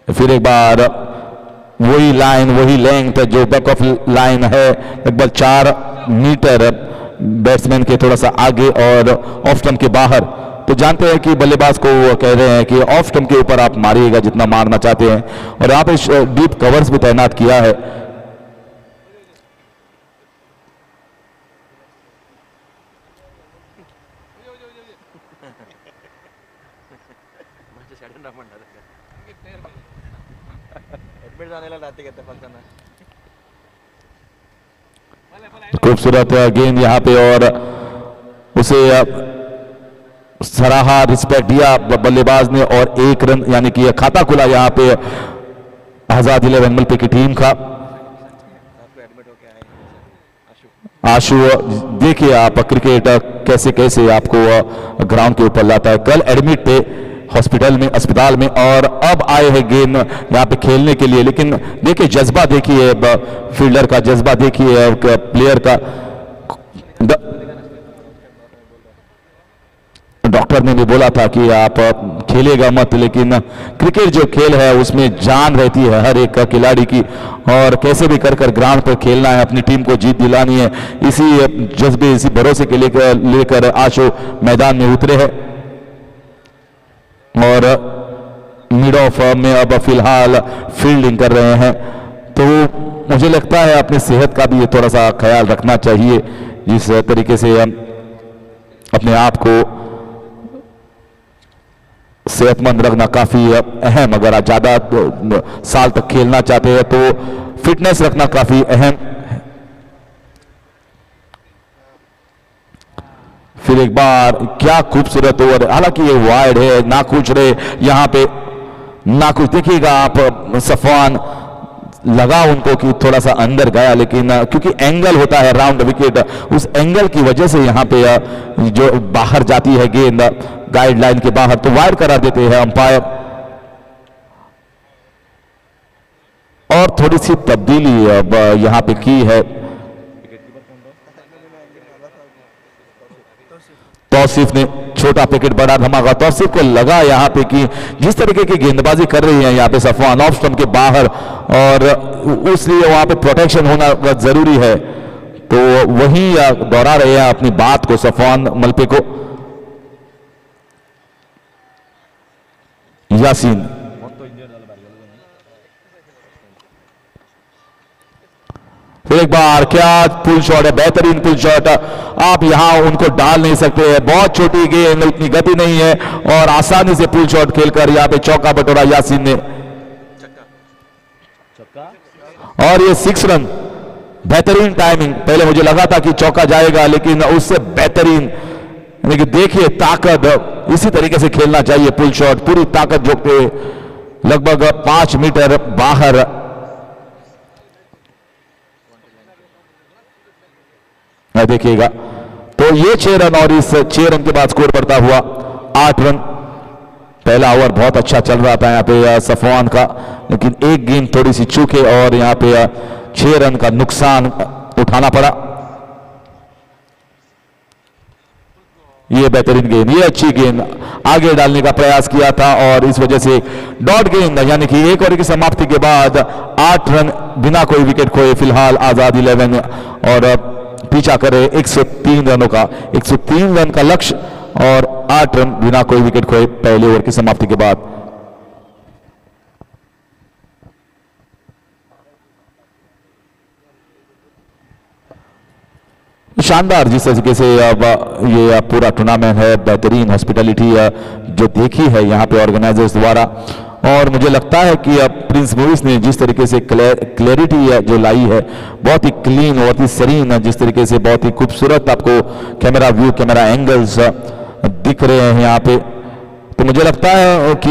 फिर एक बार वही लाइन, वही लेंथ जो बैक ऑफ लाइन है, लगभग 4 मीटर बैट्समैन के थोड़ा सा आगे और ऑफ स्टंप के बाहर। तो जानते हैं कि बल्लेबाज को वो कह रहे हैं कि ऑफ स्टंप के ऊपर आप मारिएगा जितना मारना चाहते हैं, और यहाँ पे डीप कवर्स भी तैनात किया है। खूबसूरत गेंद यहाँ पे, और उसे सराहा, रिस्पेक्ट दिया बल्लेबाज ने, और 1 रन यानी कि खाता खुला यहाँ पे आजाद 11 मलपे की टीम का। आशु, देखिए आप क्रिकेट कैसे कैसे आपको ग्राउंड के ऊपर लाता है। कल एडमिट थे हॉस्पिटल में, अस्पताल में, और अब आए हैं गेम यहाँ पे खेलने के लिए। लेकिन देखिए जज्बा देखिए, फील्डर का जज्बा देखिए, प्लेयर का। डॉक्टर ने भी बोला था कि आप खेलेगा मत, लेकिन क्रिकेट जो खेल है उसमें जान रहती है हर एक खिलाड़ी की, और कैसे भी कर कर ग्राउंड पर खेलना है, अपनी टीम को जीत दिलानी है। इसी जज्बे, इसी भरोसे के लेकर आशु मैदान में उतरे हैं। और मिड ऑफ में अब फिलहाल फील्डिंग कर रहे हैं। तो मुझे लगता है अपनी सेहत का भी थोड़ा सा ख्याल रखना चाहिए, जिस तरीके से हम अपने आप को सेहतमंद रखना काफी अहम। अगर आप ज्यादा साल तक खेलना चाहते हैं तो फिटनेस रखना काफी अहम। फिर एक बार क्या खूबसूरत ओवर, हालांकि ये वाइड है, ना कुछ रहे यहाँ पे, ना कुछ। देखिएगा आप सफवान लगा उनको कि थोड़ा सा अंदर गया, लेकिन क्योंकि एंगल होता है राउंड विकेट, उस एंगल की वजह से यहाँ पे जो बाहर जाती है गेंद गाइडलाइन के बाहर, तो वाइड करा देते हैं अंपायर। और थोड़ी सी तब्दीली अब यहाँ पे की है। तौसीफ ने छोटा विकेट, बड़ा धमाका। तौसीफ को लगा यहाँ पे कि जिस तरीके की गेंदबाजी कर रही है यहाँ पे सफवान ऑफ स्टंप के बाहर, और उसलिए वहां पे प्रोटेक्शन होना जरूरी है, तो वही दोहरा रहे हैं अपनी बात को सफवान मलपे को। यासीन, फिर एक बार क्या पुल शॉट है, बेहतरीन पुल शॉट। आप यहां उनको डाल नहीं सकते हैं, बहुत छोटी गेंद, इतनी गति नहीं है, और आसानी से पुल शॉट खेलकर यहां पे चौका बटोरा यासीन ने। और ये 6 रन, बेहतरीन टाइमिंग। पहले मुझे लगा था कि चौका जाएगा, लेकिन उससे बेहतरीन, लेकिन देखिए ताकत, इसी तरीके से खेलना चाहिए पुल शॉट, पूरी ताकत झोंकते लगभग 5 मीटर बाहर। देखिएगा तो ये 6 रन, और इस 6 रन के बाद स्कोर बढ़ता हुआ 8 रन। पहला ओवर बहुत अच्छा चल रहा था यहाँ पे सफवान का, लेकिन एक गेंद थोड़ी सी चूके और यहाँ पे 6 रन का नुकसान उठाना पड़ा। ये बेहतरीन गेंद, ये अच्छी गेंद, आगे डालने का प्रयास किया था, और इस वजह से डॉट गेंद, यानी कि एक ओवर की समाप्ति के बाद 8 रन बिना कोई विकेट खोए फिलहाल आजाद 11, और पीछा करे 103 रनों का, 103 रन का लक्ष्य, और 8 रन बिना कोई विकेट खोए पहले ओवर की समाप्ति के बाद। शानदार जिस तरीके से अब ये पूरा टूर्नामेंट है, बेहतरीन हॉस्पिटैलिटी जो देखी है यहाँ पे ऑर्गेनाइजर्स द्वारा, और मुझे लगता है कि अब प्रिंस मूवीज ने जिस तरीके से क्लैरिटी जो लाई है, बहुत ही क्लीन, बहुत ही सरीन, जिस तरीके से बहुत ही खूबसूरत आपको कैमरा व्यू, कैमरा एंगल्स दिख रहे हैं यहाँ पे, तो मुझे लगता है कि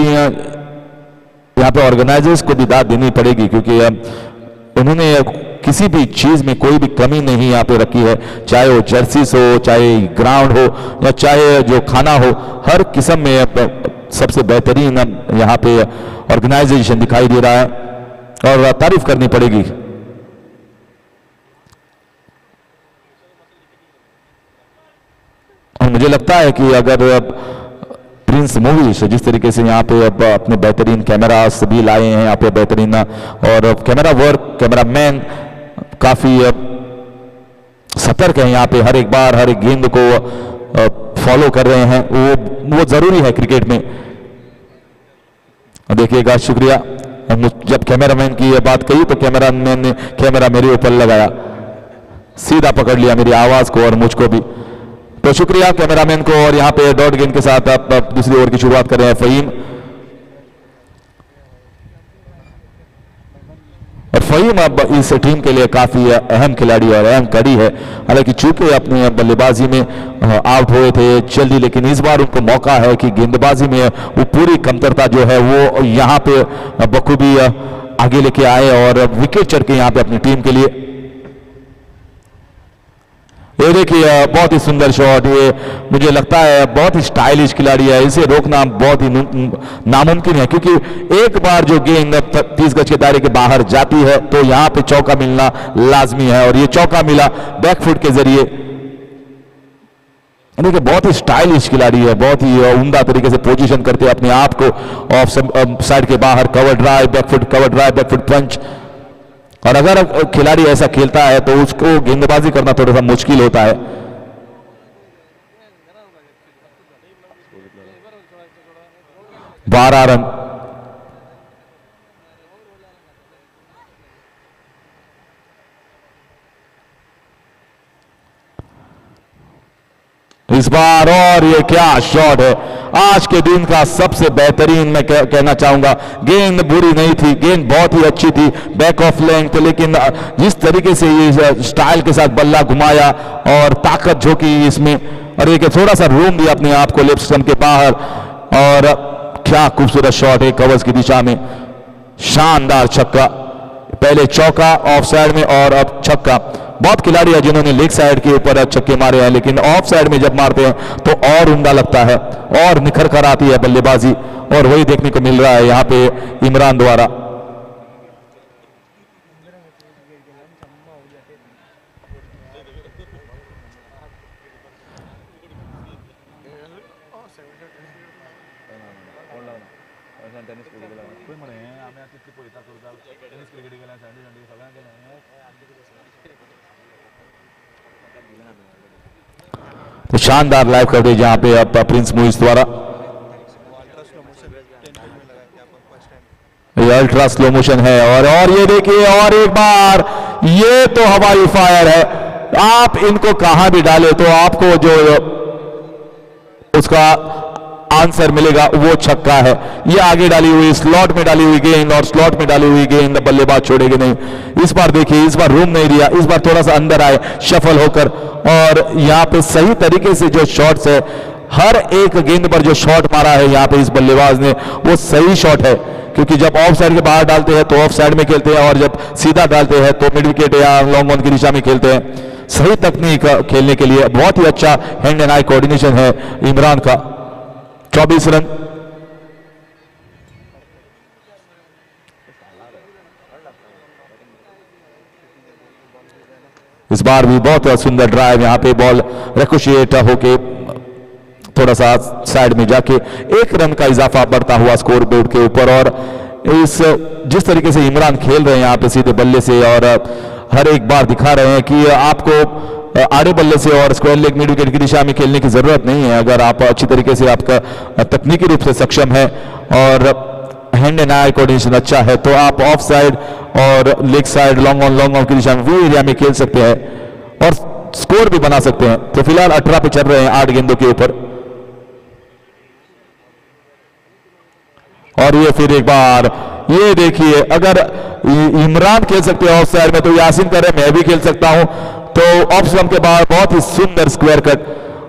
यहाँ पे ऑर्गेनाइजर्स को भी दाद देनी पड़ेगी, क्योंकि उन्होंने किसी भी चीज में कोई भी कमी नहीं यहाँ पे रखी है, चाहे वो जर्सीस हो, चाहे ग्राउंड हो, या चाहे जो खाना हो, हर किस्म में सबसे बेहतरीन यहाँ पे ऑर्गेनाइजेशन दिखाई दे रहा है, और तारीफ करनी पड़ेगी। मुझे लगता है कि अगर प्रिंस मूवीज जिस तरीके से यहाँ पे अब अपने बेहतरीन कैमरास भी लाए हैं यहाँ पे बेहतरीन, और कैमरा वर्क, कैमरामैन काफ़ी सतर्क है यहाँ पे, हर एक बार हर एक गेंद को फॉलो कर रहे हैं, वो ज़रूरी है क्रिकेट में। देखिएगा, शुक्रिया। जब कैमरामैन की ये बात कही तो कैमरामैन ने कैमरा मेरे ऊपर लगाया, सीधा पकड़ लिया मेरी आवाज़ को और मुझको भी, तो शुक्रिया कैमरामैन को। और यहाँ पे डॉट गेंद के साथ आप दूसरी ओवर की शुरुआत कर रहे हैं फहीम, और फहीम अब इस टीम के लिए काफी अहम खिलाड़ी और अहम कड़ी है। हालांकि चूंकि अपने बल्लेबाजी में आउट हुए थे जल्दी, लेकिन इस बार उनको मौका है कि गेंदबाजी में वो पूरी कमतरता जो है वो यहाँ पे बखूबी आगे लेके आए और विकेट चढ़ के यहाँ पे अपनी टीम के लिए। ये देखिए, बहुत ही सुंदर शॉट, ये मुझे लगता है बहुत ही स्टाइलिश खिलाड़ी है, इसे रोकना बहुत ही नामुमकिन है, क्योंकि एक बार जो गेंद 30 गज के दायरे के बाहर जाती है तो यहाँ पे चौका मिलना लाजमी है, और ये चौका मिला बैकफुट के जरिए। देखिए, बहुत ही स्टाइलिश खिलाड़ी है, बहुत ही उम्दा तरीके से पोजीशन करते हैं अपने आप को ऑफ साइड के बाहर, कवर ड्राइव, बैकफुट पंच। और अगर खिलाड़ी ऐसा खेलता है तो उसको गेंदबाजी करना थोड़ा सा मुश्किल होता है। बारह रन, इस बार, और ये क्या शॉट है, आज के दिन का सबसे बेहतरीन मैं कहना चाहूंगा। गेंद बुरी नहीं थी, गेंद बहुत ही अच्छी थी, बैक ऑफ लेंथ, लेकिन जिस तरीके से ये स्टाइल के साथ बल्ला घुमाया और ताकत झोंकी इसमें, और एक थोड़ा सा रूम दिया अपने आप को लेफ्ट स्टंप के बाहर, और क्या खूबसूरत शॉट है कवर्स की दिशा में, शानदार छक्का, पहले चौका ऑफ साइड में और अब छक्का। बहुत खिलाड़ी है जिन्होंने लेग साइड के ऊपर छक्के मारे हैं, लेकिन ऑफ साइड में जब मारते हैं तो और उम्दा लगता है और निखर कर आती है बल्लेबाजी, और वही देखने को मिल रहा है यहाँ पे इमरान द्वारा। तो शानदार लाइव कवरेज यहाँ पे अब प्रिंस मूवीज द्वारा, ये अल्ट्रा स्लो मोशन है, और ये देखिए, और एक बार ये तो हवाई फायर है। आप इनको कहां भी डाले तो आपको जो उसका आंसर मिलेगा वो छक्का है। ये आगे डाली हुई, स्लॉट में डाली हुई गेंद, और स्लॉट में डाली हुई गेंद बल्लेबाज छोड़ेगी नहीं। इस बार देखिए, इस बार रूम नहीं दिया, इस बार थोड़ा सा अंदर आए शफल होकर, और यहाँ पे सही तरीके से जो शॉट्स है, हर एक गेंद पर जो शॉट मारा है यहाँ पे इस बल्लेबाज ने, वो सही शॉट है, क्योंकि जब ऑफ साइड के बाहर डालते हैं तो ऑफ साइड में खेलते हैं, और जब सीधा डालते हैं तो मिड विकेट या लॉन्ग ऑन की दिशा में खेलते हैं। सही तकनीक खेलने के लिए बहुत ही अच्छा हैंड एंड आई कोऑर्डिनेशन है इमरान का। 24 रन। इस बार भी बहुत सुंदर ड्राइव, यहाँ पे बॉल रिकोशिएट होके थोड़ा सा साइड में जाके 1 रन का इजाफा बढ़ता हुआ स्कोर बोर्ड के ऊपर। और इस जिस तरीके से इमरान खेल रहे हैं यहाँ पे सीधे बल्ले से, और हर एक बार दिखा रहे हैं कि आपको आड़े बल्ले से और स्क्वायर लेग मिड विकेट की दिशा में खेलने की जरूरत नहीं है। अगर आप अच्छी तरीके से, आपका तकनीकी रूप से सक्षम है और हैंड एंड आई कोऑर्डिनेशन अच्छा है, तो आप ऑफ साइड और लेग साइड, लॉन्ग ऑन की दिशा में भी एरिया में खेल सकते हैं और स्कोर भी बना सकते हैं। तो फिलहाल 18 पे चल रहे हैं 8 गेंदों के ऊपर। और ये फिर एक बार, ये देखिए, अगर इमरान खेल सकते हैं ऑफ साइड में तो यासीन करे, मैं भी खेल सकता हूं। तो ऑफ स्टंप के बाद बहुत ही सुंदर स्क्वायर कट,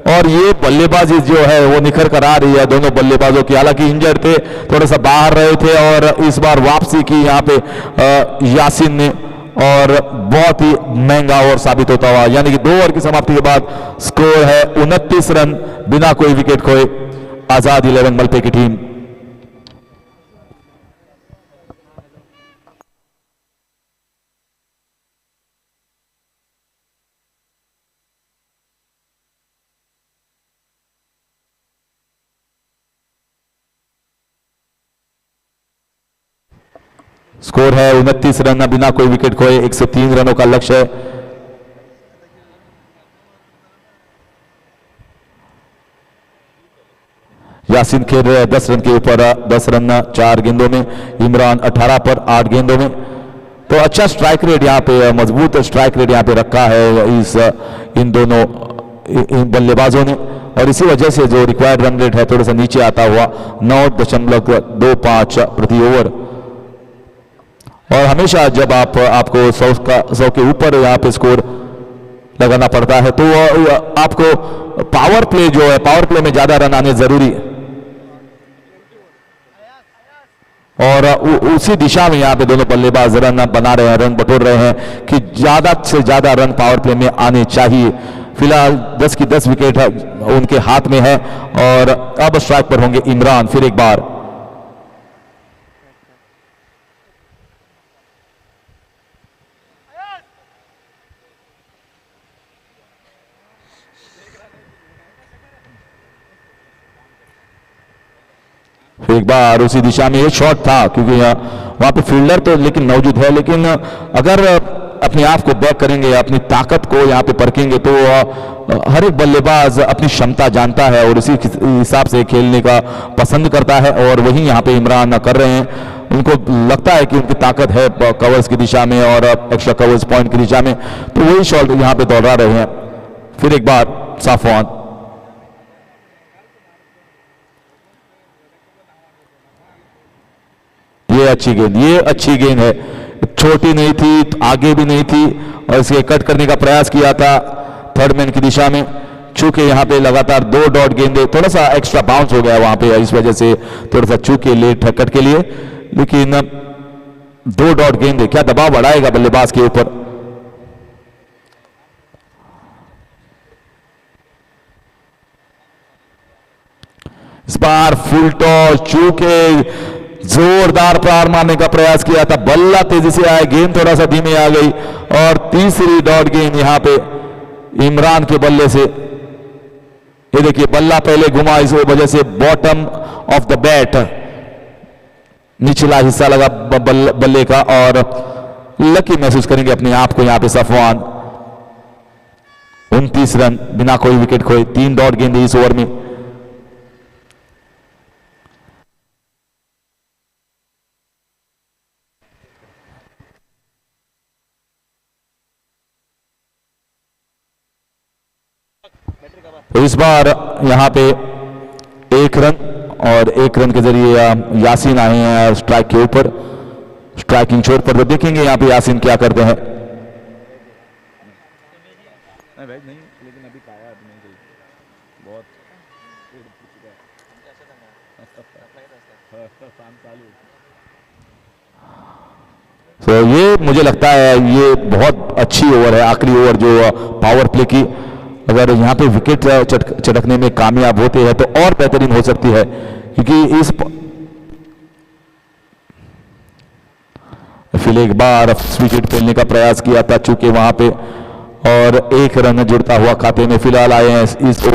और ये बल्लेबाजी जो है वो निखर कर आ रही है दोनों बल्लेबाजों की। हालांकि इंजर्ड थे, थोड़ा सा बाहर रहे थे, और इस बार वापसी की यहाँ पे यासीन ने, और बहुत ही महंगा ओवर साबित होता हुआ, यानी कि 2 ओवर की समाप्ति के बाद स्कोर है 29 रन बिना कोई विकेट खोए। आजाद 11 मलपे की टीम। स्कोर है 29 रन बिना कोई विकेट खोए, 103 रनों का लक्ष्य है। यासीन खेल रहे हैं 10 रन के ऊपर, 10 रन 4 गेंदों में। इमरान 18 पर 8 गेंदों में। तो अच्छा स्ट्राइक रेट यहाँ पे, मजबूत स्ट्राइक रेट यहाँ पे रखा है इन दोनों इन बल्लेबाजों ने, और इसी वजह से जो रिक्वायर्ड रन रेट है थोड़ा सा नीचे आता हुआ 9.25 प्रति ओवर। और हमेशा जब आपको 100 के ऊपर यहाँ पे स्कोर लगाना पड़ता है तो आपको पावर प्ले जो है, पावर प्ले में ज्यादा रन आने जरूरी है, और उसी दिशा में यहाँ पे दोनों बल्लेबाज रन बना रहे हैं, रन बटोर रहे हैं कि ज्यादा से ज्यादा रन पावर प्ले में आने चाहिए। फिलहाल 10 की 10 विकेट उनके हाथ में है, और अब स्ट्राइक पर होंगे इमरान फिर एक बार। फिर एक बार उसी दिशा में ये शॉट था, क्योंकि वहां पे फील्डर तो लेकिन मौजूद है, लेकिन अगर अपने आप को बैक करेंगे, अपनी ताकत को यहाँ पे परखेंगे, तो हर एक बल्लेबाज अपनी क्षमता जानता है और इसी हिसाब से खेलने का पसंद करता है, और वही यहाँ पे इमरान कर रहे हैं। उनको लगता है कि उनकी ताकत है कवर्स की दिशा में और एक्स्ट्रा कवर्स पॉइंट की दिशा में, तो वही शॉट यहाँ पे दोहरा रहे हैं। फिर एक बार साफवान, ये अच्छी गेंद है, छोटी नहीं थी, आगे भी नहीं थी, और इसे कट करने का प्रयास किया था थर्ड मैन की दिशा में। चूंकि यहाँ पे लगातार 2 डॉट गेंदे, थोड़ा सा एक्स्ट्रा बाउंस हो गया वहां पे, इस वजह से थोड़ा सा चूके लेट कट के लिए, लेकिन 2 डॉट गेंदे क्या दबाव बढ़ाएगा बल्लेबाज के ऊपर। इस बार फुल टॉस, चूके जोरदार प्रहार मारने का प्रयास किया था, बल्ला तेजी से आया, गेंद थोड़ा सा धीमे आ गई, और तीसरी डॉट गेंद यहां पे इमरान के बल्ले से। ये देखिए बल्ला पहले घुमा, इस वजह से बॉटम ऑफ द बैट, निचला हिस्सा लगा बल्ले का, और लकी महसूस करेंगे अपने आप को यहां पे सफवान। 29 रन बिना कोई विकेट खोए, 3 डॉट गेंदे इस ओवर में। तो इस बार यहां पे 1 रन, और 1 रन के जरिए यासीन आए हैं स्ट्राइक के ऊपर, स्ट्राइकिंग छोर पर। तो देखेंगे यहां पे यासीन क्या करते हैं। तो ये मुझे लगता है ये बहुत अच्छी ओवर है, आखिरी ओवर जो पावर प्ले की। अगर यहाँ पे विकेट चटकने में कामयाब होते हैं तो और बेहतरीन हो सकती है, क्योंकि इस फिर एक बार विकेट खेलने का प्रयास किया था चूंकि वहां पे, और 1 रन जुड़ता हुआ खाते में फिलहाल आए हैं इस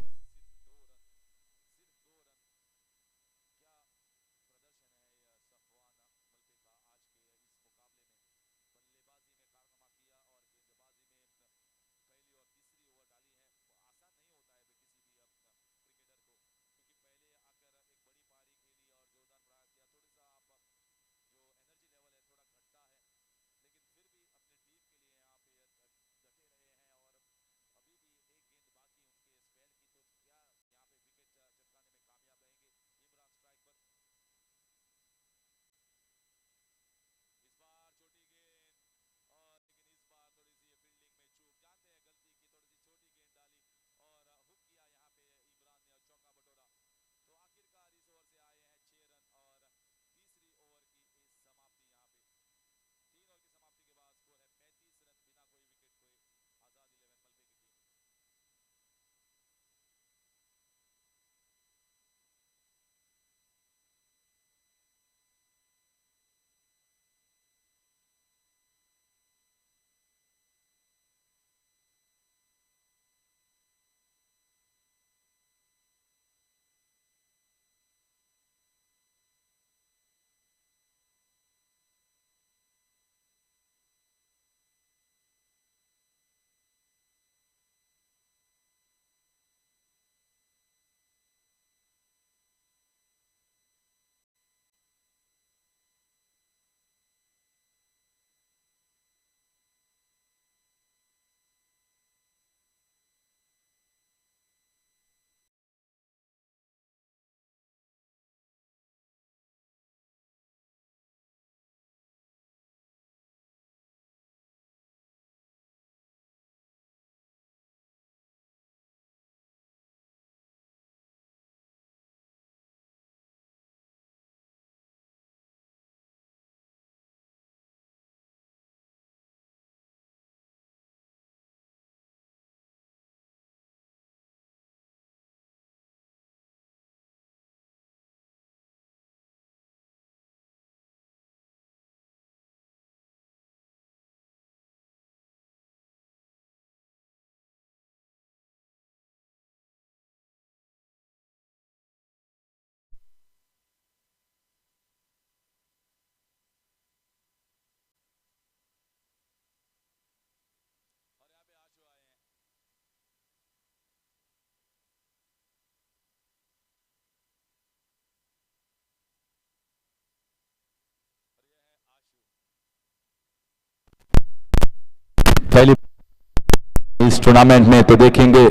टूर्नामेंट में, तो देखेंगे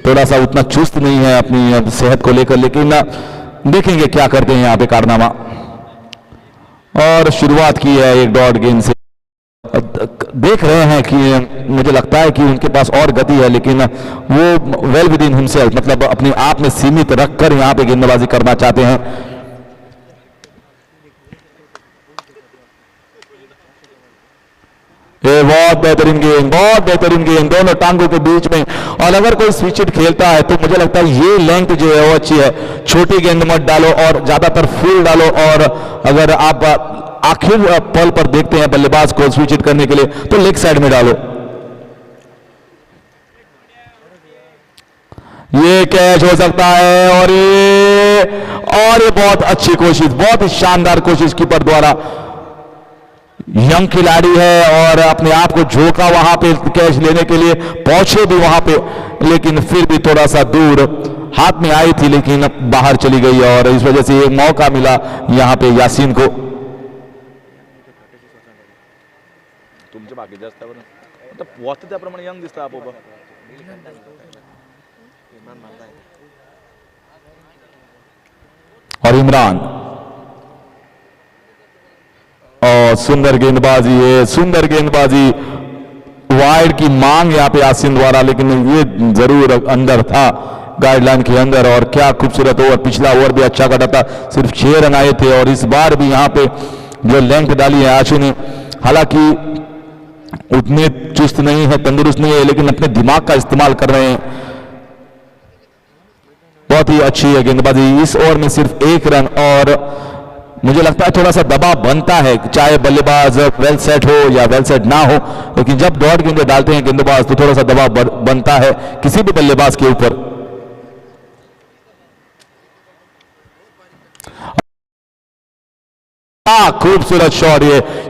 थोड़ा सा उतना चुस्त नहीं है अपनी सेहत को लेकर, लेकिन देखेंगे क्या करते हैं यहाँ पे कारनामा। और शुरुआत की है एक डॉट गेंद से, देख रहे हैं कि मुझे लगता है कि उनके पास और गति है, लेकिन वो वेल विद इन हिमसेल्फ, मतलब अपने आप में सीमित रखकर यहाँ पे गेंदबाजी करना चाहते हैं। ये बहुत बेहतरीन गेंद, बहुत बेहतरीन गेंद दोनों टांगों के बीच में। और अगर कोई स्विच हिट खेलता है तो मुझे लगता है ये लेंथ जो है वो अच्छी है। छोटी गेंद मत डालो और ज्यादातर फुल डालो, और अगर आप आखिर पल पर देखते हैं बल्लेबाज को स्विच हिट करने के लिए तो लेग साइड में डालो। ये कैच हो सकता है, और ये बहुत अच्छी कोशिश, बहुत ही शानदार कोशिश कीपर द्वारा। यंग खिलाड़ी है और अपने आप को झोंका वहां पे कैच लेने के लिए, पहुंचे भी वहां पे, लेकिन फिर भी थोड़ा सा दूर हाथ में आई थी लेकिन बाहर चली गई, और इस वजह से एक मौका मिला यहां पे यासीन को। तुमच्या बाकी जास्त आहे बरं, आता पोहते त्याप्रमाणे यंग दिसतं आपोआप. और इमरान, और सुंदर गेंदबाजी है, सुंदर गेंदबाजी। वाइड की मांग यहाँ पे यासीन द्वारा, लेकिन ये जरूर अंदर था, गाइडलाइन के अंदर। और क्या खूबसूरत ओवर, पिछला ओवर भी अच्छा कटा था, सिर्फ 6 रन आए थे, और इस बार भी यहाँ पे जो लेंथ डाली है आशु ने, हालांकि उतने चुस्त नहीं है, तंदुरुस्त नहीं है, लेकिन अपने दिमाग का इस्तेमाल कर रहे हैं। बहुत ही अच्छी है गेंदबाजी। इस ओवर में सिर्फ 1 रन, और मुझे लगता है थोड़ा सा दबाव बनता है, चाहे बल्लेबाज वेल सेट हो या वेल सेट ना हो, लेकिन जब डॉट गेंदें डालते हैं गेंदबाज तो थोड़ा सा दबाव बनता है किसी भी बल्लेबाज के ऊपर। खूबसूरत शॉट,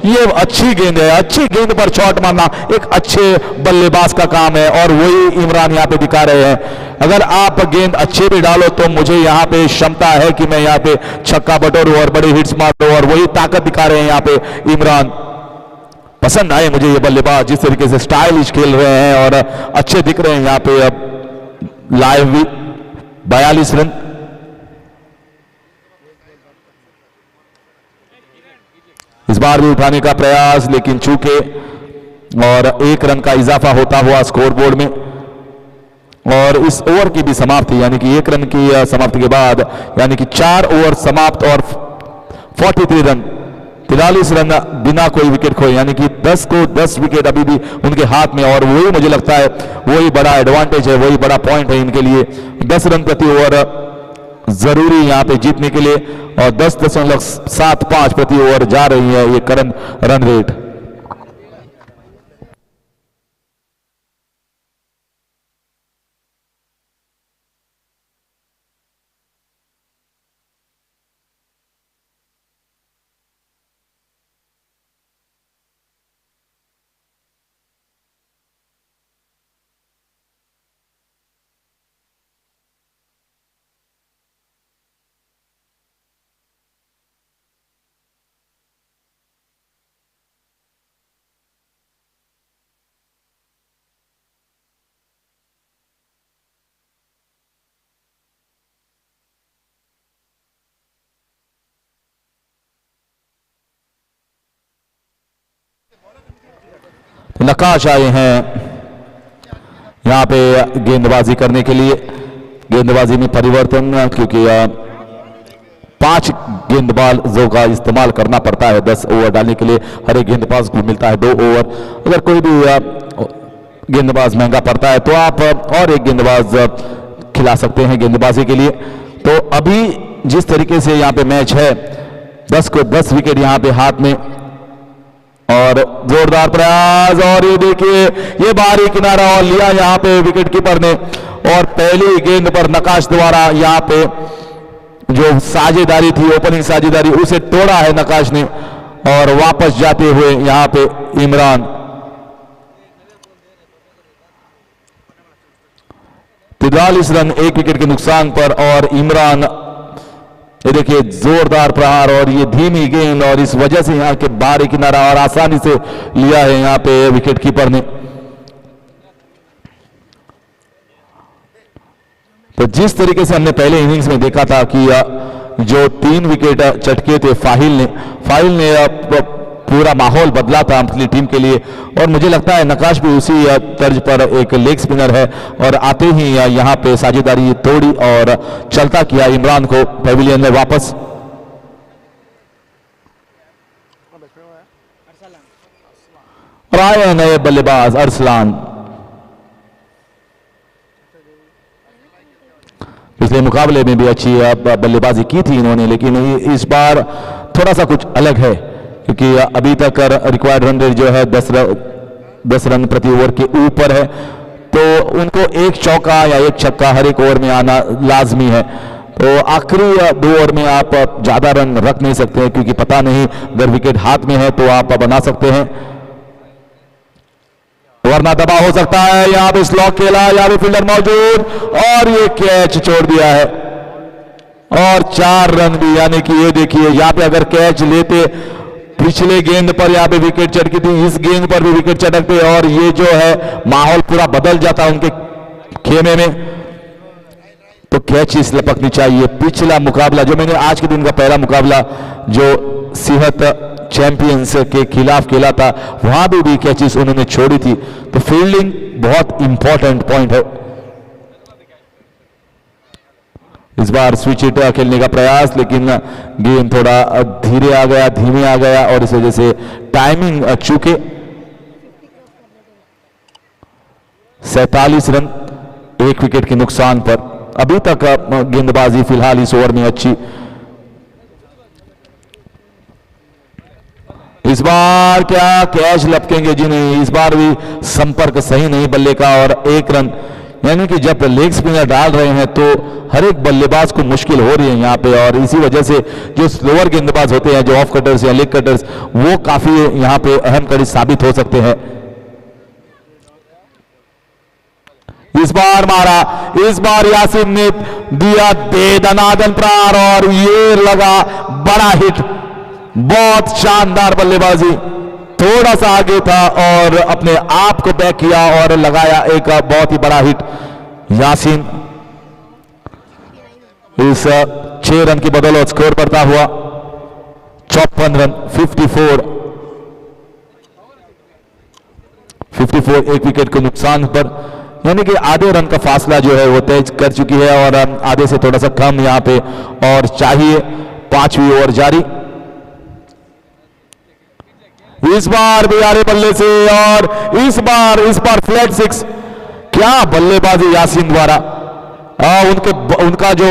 ये अच्छी गेंद है, अच्छी गेंद पर शॉट मारना एक अच्छे बल्लेबाज का काम है, और वही इमरान यहाँ पे दिखा रहे हैं। अगर आप गेंद अच्छे भी डालो तो मुझे यहाँ पे क्षमता है कि मैं यहाँ पे छक्का बटोरूं और बड़े हिट्स मारूं, और वही ताकत दिखा रहे हैं यहाँ पे इमरान। पसंद आए मुझे ये बल्लेबाज, जिस तरीके से स्टाइलिश खेल रहे हैं और अच्छे दिख रहे हैं यहाँ पे। अब लाइव भी 42 रन, इस बार भी उठाने का प्रयास, लेकिन चूके, और 1 रन का इजाफा होता हुआ स्कोरबोर्ड में। और इस ओवर की भी समाप्ति, यानी कि 1 रन की समाप्ति के बाद, यानी कि 4 ओवर समाप्त और 43 रन, 43 रन बिना कोई विकेट खोए, यानी कि 10 को 10 विकेट अभी भी उनके हाथ में। और वही मुझे लगता है वही बड़ा एडवांटेज है, वही बड़ा पॉइंट है इनके लिए। 10 रन प्रति ओवर जरूरी यहां पे जीतने के लिए, और 10.75 प्रति ओवर जा रही है ये करंट रन रेट। नकाश आए हैं यहां पे गेंदबाजी करने के लिए। गेंदबाजी में परिवर्तन, क्योंकि 5 गेंदबाजों का इस्तेमाल करना पड़ता है 10 ओवर डालने के लिए। हर एक गेंदबाज को मिलता है 2 ओवर। अगर कोई भी गेंदबाज महंगा पड़ता है तो आप और एक गेंदबाज खिला सकते हैं गेंदबाजी के लिए। तो अभी जिस तरीके से यहाँ पे मैच है, 10 को 10 विकेट यहाँ पे हाथ में, और जोरदार प्रयास, और ये देखिए ये बाहरी किनारा और लिया यहाँ पे विकेट कीपर ने, और पहली गेंद पर नकाश द्वारा यहाँ पे जो साझेदारी थी, ओपनिंग साझेदारी, उसे तोड़ा है नकाश ने, और वापस जाते हुए यहाँ पे इमरान। 43 रन 1 विकेट के नुकसान पर, और इमरान ये देखिए जोरदार प्रहार, और ये धीमी गेंद, और इस वजह से यहाँ के बाहरी किनारा और आसानी से लिया है यहाँ पे विकेट कीपर ने। तो जिस तरीके से हमने पहले इनिंग्स में देखा था कि जो 3 विकेट चटके थे फाहिल ने पूरा माहौल बदला था अपनी टीम के लिए, और मुझे लगता है नकाश भी उसी तर्ज पर एक लेग स्पिनर है और आते ही यहाँ पे साझेदारी तोड़ी और चलता किया इमरान को पेविलियन में वापस। और आए नए बल्लेबाज अरसलान। पिछले मुकाबले में भी अच्छी बल्लेबाजी की थी इन्होंने, लेकिन इस बार थोड़ा सा कुछ अलग है क्योंकि अभी तक रिक्वायर्ड रन रेट जो है 10 रन प्रति ओवर के ऊपर है, तो उनको एक चौका या एक छक्का हर एक ओवर में आना लाजमी है। तो आखिरी 2 ओवर में आप ज्यादा रन रख नहीं सकते क्योंकि पता नहीं अगर विकेट हाथ में है तो आप बना सकते हैं, वरना दबाव हो सकता है। यहां पे स्लॉक खेला, यहां पे फील्डर मौजूद और ये कैच छोड़ दिया है और 4 रन भी, यानी कि ये देखिए यहां पे अगर कैच लेते, पिछले गेंद पर यहां पे विकेट चटकी थी, इस गेंद पर भी विकेट चटकते और ये जो है माहौल पूरा बदल जाता उनके खेमे में। तो कैच इस लपकनी चाहिए। पिछला मुकाबला जो मैंने आज के दिन का पहला मुकाबला जो सेहत चैंपियंस के खिलाफ खेला था वहां भी कैचेस उन्होंने छोड़ी थी। तो फील्डिंग बहुत इंपॉर्टेंट पॉइंट है। इस बार स्विच हिट खेलने का प्रयास, लेकिन गेंद थोड़ा धीमे आ गया और इस वजह से टाइमिंग चूके। 47 रन 1 विकेट के नुकसान पर। अभी तक गेंदबाजी फिलहाल इस ओवर में अच्छी। इस बार क्या कैच लपकेंगे जी? नहीं, इस बार भी संपर्क सही नहीं बल्ले का और 1 रन, यानी कि जब लेग स्पिनर डाल रहे हैं तो हर एक बल्लेबाज को मुश्किल हो रही है यहाँ पे, और इसी वजह से जो स्लोअर गेंदबाज होते हैं, जो ऑफ कटर्स या लेग कटर्स, वो काफी यहाँ पे अहम कड़ी साबित हो सकते हैं। इस बार मारा, इस बार यासीन ने दिया दे दनादन प्रहार और ये लगा बड़ा हिट। बहुत शानदार बल्लेबाजी, थोड़ा सा आगे था और अपने आप को बैक किया और लगाया एक बहुत ही बड़ा हिट। यासीन इस 6 रन की बदौलत स्कोर बढ़ता हुआ 54 रन 54 1 विकेट को नुकसान पर, यानी कि आधे रन का फासला जो है वो तय कर चुकी है और आधे से थोड़ा सा कम यहाँ पे और चाहिए। 5वीं ओवर जारी। इस बार भी आरे बल्ले से और इस बार फ्लैट 6। क्या बल्लेबाजी यासीन द्वारा। उनका जो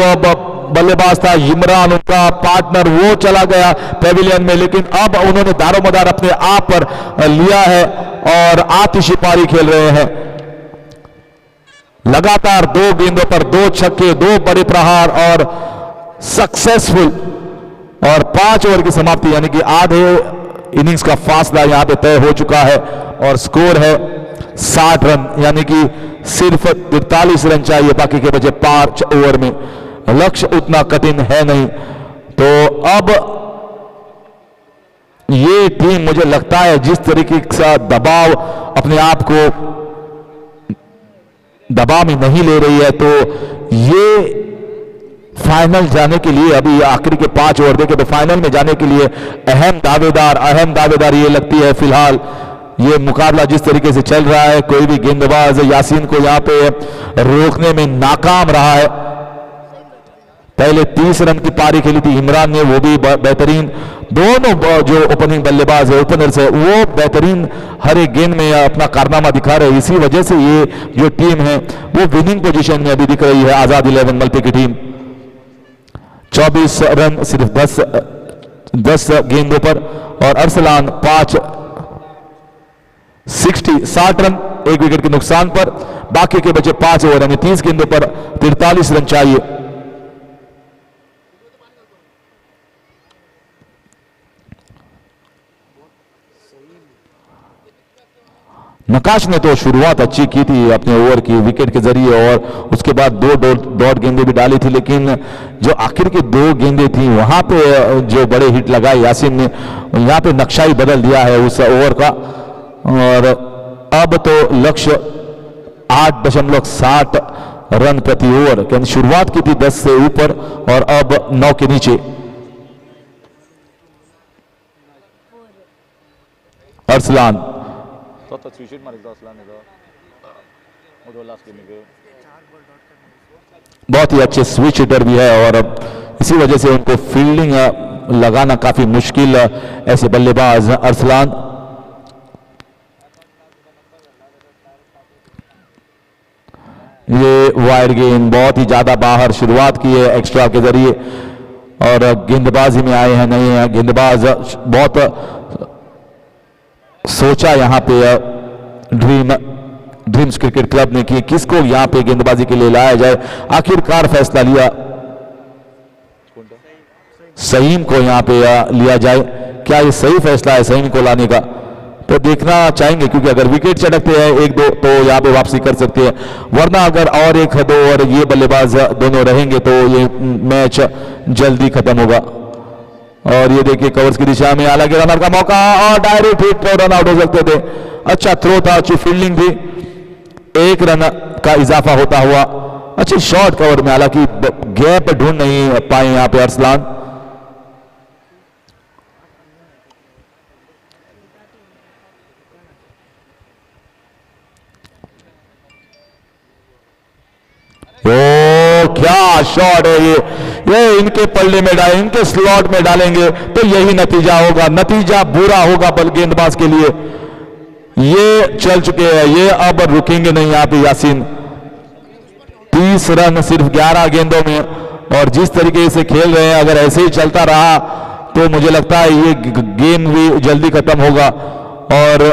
बल्लेबाज था इमरान, उनका पार्टनर, वो चला गया पेविलियन में, लेकिन अब उन्होंने दारोमदार अपने आप पर लिया है और आतिशी पारी खेल रहे हैं। लगातार 2 गेंदों पर 2 छक्के, 2 बड़े प्रहार और सक्सेसफुल, और 5 ओवर की समाप्ति, यानी कि आधे इनिंग्स का फासला यहां पे तय हो चुका है और स्कोर है 60 रन, यानी कि सिर्फ 43 रन चाहिए बाकी के बचे 5 ओवर में। लक्ष्य उतना कठिन है नहीं। तो अब ये टीम मुझे लगता है जिस तरीके का दबाव अपने आप को दबाव में नहीं ले रही है, तो ये फाइनल जाने के लिए अभी आखिरी के 5 ओवर देखे तो फाइनल में जाने के लिए अहम दावेदार ये लगती है फिलहाल। ये मुकाबला जिस तरीके से चल रहा है, कोई भी गेंदबाज यासीन को यहां पे रोकने में नाकाम रहा है। पहले 30 रन की पारी खेली थी इमरान ने, वो भी बेहतरीन। दोनों जो ओपनिंग बल्लेबाज है, ओपनर्स है, वो बेहतरीन हर एक गेंद में अपना कारनामा दिखा रहे हैं। इसी वजह से ये जो टीम है वो विनिंग पोजीशन में अभी दिख रही है। आजाद 11 मल्पे की टीम 24 रन सिर्फ 10 गेंदों पर, और अरसलान 60 रन 1 विकेट के नुकसान पर। बाकी के बचे 5 ओवर, यानी 30 गेंदों पर 43 रन चाहिए। नकाश ने तो शुरुआत अच्छी की थी अपने ओवर की विकेट के जरिए, और उसके बाद 2 डॉट गेंदें भी डाली थी, लेकिन जो आखिर की 2 गेंदें थी वहां पे जो बड़े हिट लगाए यासीन ने, यहां पे नक्शा ही बदल दिया है उस ओवर का। और अब तो लक्ष्य 8.60 रन प्रति ओवर, क्योंकि शुरुआत की थी 10 से ऊपर और अब 9 के नीचे। अरसलान स्वीट मारिता असलान ने तो लास्ट गेम में बहुत ही अच्छे स्विच हिटर भी है और इसी वजह से उनको फील्डिंग लगाना काफी मुश्किल ऐसे बल्लेबाज अरसलान। ये वाइड गेंद बहुत ही ज्यादा बाहर शुरुआत की है एक्स्ट्रा के जरिए और गेंदबाजी में आए हैं नहीं है गेंदबाज। बहुत सोचा यहां पे ड्रीम्स क्रिकेट क्लब ने कि किसको यहां पे गेंदबाजी के लिए लाया जाए, आखिरकार फैसला लिया सहीम को यहां पे लिया जाए। क्या ये सही फैसला है सहीम को लाने का, तो देखना चाहेंगे क्योंकि अगर विकेट चटकते हैं 1-2 तो यहाँ पे वापसी कर सकते हैं, वरना अगर और 1-2 और ये बल्लेबाज दोनों रहेंगे तो ये मैच जल्दी खत्म होगा। और ये देखिए कवर्स की दिशा में हालांकि रनर का मौका और डायरेक्ट हिट रन आउट हो सकते थे। अच्छा थ्रो था, अच्छी फील्डिंग थी, 1 रन का इजाफा होता हुआ अच्छी शॉर्ट कवर में, हालांकि गैप ढूंढ नहीं पाए यहाँ पे अरसलान। ओ क्या शॉट है ये इनके पल्ले में डाले, इनके स्लॉट में डालेंगे तो यही नतीजा होगा, नतीजा बुरा होगा बल गेंदबाज के लिए। ये चल चुके हैं, ये अब रुकेंगे नहीं यहाँ पे यासीन। 30 रन सिर्फ 11 गेंदों में और जिस तरीके से खेल रहे हैं अगर ऐसे ही चलता रहा तो मुझे लगता है ये गेम भी जल्दी खत्म होगा। और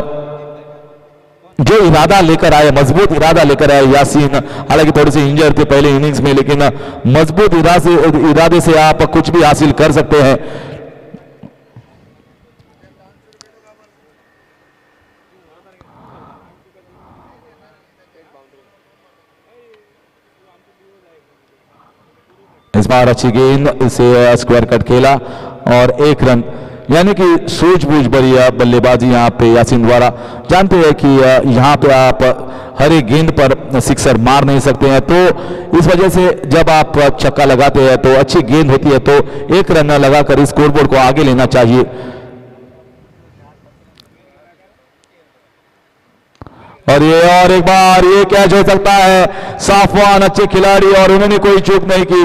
जो इरादा लेकर आए, मजबूत इरादा लेकर आए यासीन, हालांकि थोड़े से इंजर्ड थे पहले इनिंग्स में, लेकिन मजबूत इरादे से आप कुछ भी हासिल कर सकते हैं। इस बार अच्छी गेंद, इसे स्क्वायर कट खेला और 1 रन, यानी कि सूझबूझ भरी बल्लेबाजी यहाँ पे यासीन द्वारा। जानते हैं कि यहाँ पे आप हर एक गेंद पर सिक्सर मार नहीं सकते हैं, तो इस वजह से जब आप छक्का लगाते हैं तो अच्छी गेंद होती है तो 1 रन लगाकर स्कोरबोर्ड को आगे लेना चाहिए। और एक बार ये कैच हो सकता है, साफवान अच्छे खिलाड़ी और उन्होंने कोई चूक नहीं की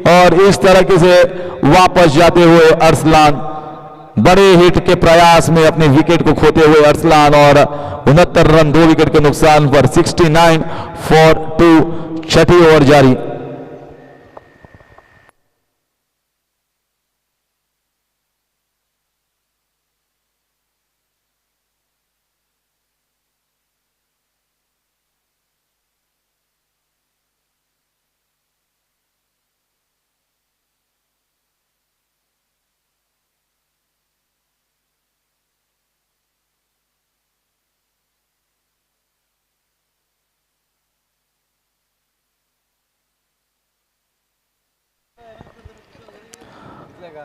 और इस तरह से वापस जाते हुए अरसलान, बड़े हिट के प्रयास में अपने विकेट को खोते हुए अरसलान, और 69 रन 2 विकेट के नुकसान पर 69 फॉर 2, छठी ओवर जारी।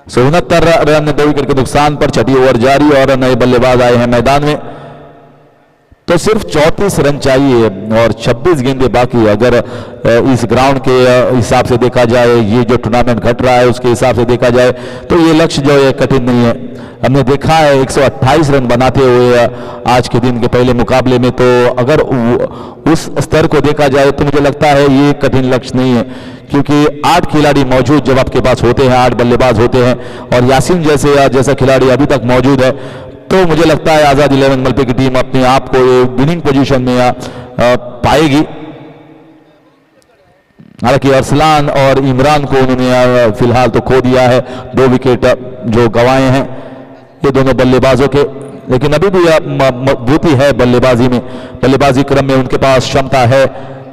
सो 69 रन 2 विकेट के नुकसान पर छठी ओवर जारी और नए बल्लेबाज आए हैं मैदान में। तो सिर्फ 34 रन चाहिए और 26 गेंदें बाकी। अगर इस ग्राउंड के हिसाब से देखा जाए, ये जो टूर्नामेंट घट रहा है उसके हिसाब से देखा जाए तो ये लक्ष्य जो है कठिन नहीं है। हमने देखा है 128 रन बनाते हुए आज के दिन के पहले मुकाबले में, तो अगर उस स्तर को देखा जाए तो मुझे लगता है ये कठिन लक्ष्य नहीं है, क्योंकि 8 खिलाड़ी मौजूद जब आपके पास होते हैं, 8 बल्लेबाज होते हैं और यासीन जैसा खिलाड़ी अभी तक मौजूद है, तो मुझे लगता है आजाद 11 मलपे की टीम अपने आप को विनिंग पोजीशन में पाएगी। हालांकि अरसलान और इमरान को उन्होंने फिलहाल तो खो दिया है, 2 विकेट जो गंवाए हैं ये दोनों बल्लेबाजों के, लेकिन अभी भी मजबूती है बल्लेबाजी में, बल्लेबाजी क्रम में उनके पास क्षमता है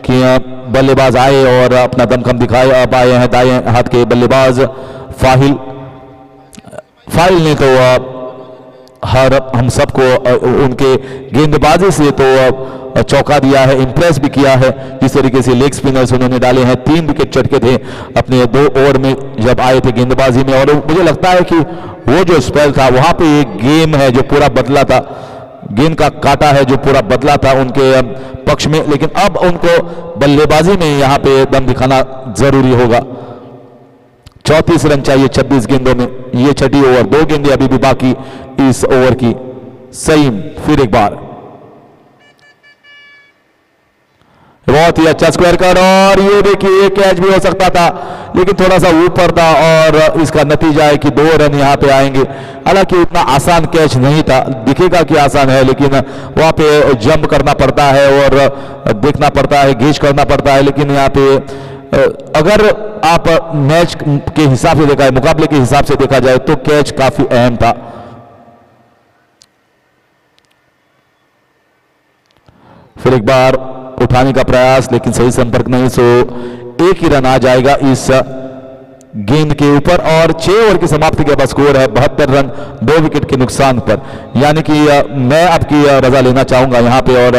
कि बल्लेबाज आए और अपना दमखम दिखाए। अब आए हैं दाएं हाथ के बल्लेबाज फाहिल ने तो हम सबको उनके गेंदबाजी से तो चौंका दिया है, इंप्रेस भी किया है। जिस तरीके से लेग स्पिनर्स उन्होंने डाले हैं, 3 विकेट चटके थे अपने 2 ओवर में जब आए थे गेंदबाजी में, और मुझे लगता है कि वो जो स्पेल था वहां पे एक गेम है जो पूरा बदला था। गेंद का काटा है जो पूरा बदला था उनके पक्ष में, लेकिन अब उनको बल्लेबाजी में यहाँ पे दम दिखाना जरूरी होगा। 34 रन चाहिए 26 गेंदों में, ये छठी ओवर, 2 गेंदें अभी भी बाकी इस ओवर की। सईम फिर एक बार, बहुत ही अच्छा स्क्वायर कट, और ये देखिए ये कैच भी हो सकता था लेकिन थोड़ा सा ऊपर था और इसका नतीजा है कि 2 रन यहाँ पे आएंगे। हालांकि उतना आसान कैच नहीं था, दिखेगा कि आसान है लेकिन वहां पे जंप करना पड़ता है और देखना पड़ता है, गेज करना पड़ता है। लेकिन यहाँ पे अगर आप मैच के हिसाब से देखा है, मुकाबले के हिसाब से देखा जाए तो कैच काफी अहम था। फिर एक बार उठाने का प्रयास लेकिन सही संपर्क नहीं, सो 1 ही रन आ जाएगा इस गेंद के ऊपर और 6 ओवर की समाप्ति के बाद स्कोर है 72 रन 2 विकेट के नुकसान पर। यानी कि मैं आपकी रजा लेना चाहूंगा यहाँ पे, और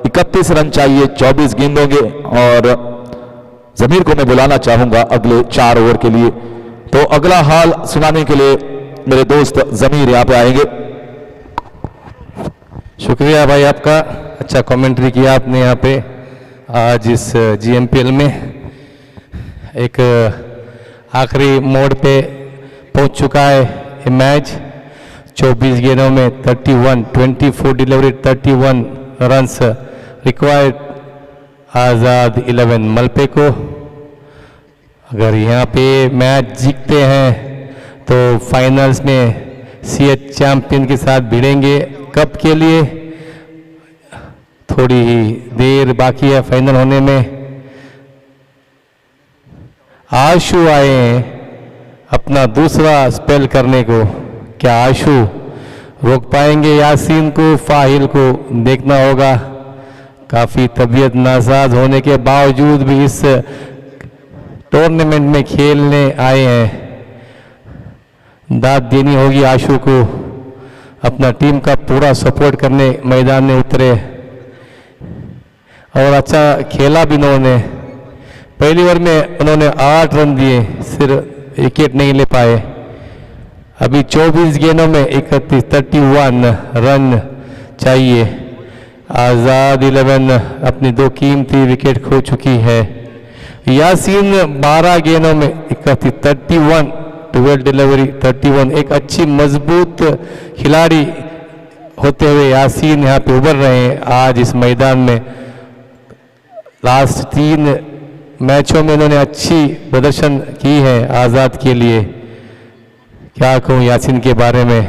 31 रन चाहिए 24 गेंदों के, और जमीर को मैं बुलाना चाहूंगा अगले 4 ओवर के लिए। तो अगला हाल सुनाने के लिए मेरे दोस्त जमीर यहाँ पे आएंगे। शुक्रिया भाई आपका, अच्छा कमेंट्री किया आपने यहाँ पे। आज इस GMPL में एक आखिरी मोड़ पे पहुंच चुका है ये मैच। 24 गेंदों में 31, 24 डिलीवरी, 31 रन्स रिक्वायर्ड। आज़ाद 11 मलपे को। अगर यहाँ पे मैच जीतते हैं तो फाइनल्स में CH चैंपियन के साथ भिड़ेंगे कप के लिए। थोड़ी ही देर बाकी है फाइनल होने में। आशु आए हैं अपना दूसरा स्पेल करने को, क्या आशु रोक पाएंगे यासीन को? फाहिल को देखना होगा। काफ़ी तबीयत नासाज होने के बावजूद भी इस टूर्नामेंट में खेलने आए हैं। दाद देनी होगी आशु को, अपना टीम का पूरा सपोर्ट करने मैदान में उतरे और अच्छा खेला भी उन्होंने। पहली ओवर में उन्होंने 8 रन दिए, सिर्फ विकेट नहीं ले पाए। अभी 24 गेंदों में 31 रन चाहिए। आज़ाद 11 अपनी 2 कीमती विकेट खो चुकी है। यासीन 12 गेंदों में 31, 12 डिलीवरी 31। एक अच्छी मजबूत खिलाड़ी होते हुए यासीन यहाँ पे उभर रहे हैं आज इस मैदान में। लास्ट 3 मैचों में उन्होंने अच्छी प्रदर्शन की है आज़ाद के लिए। क्या कहूँ यासीन के बारे में,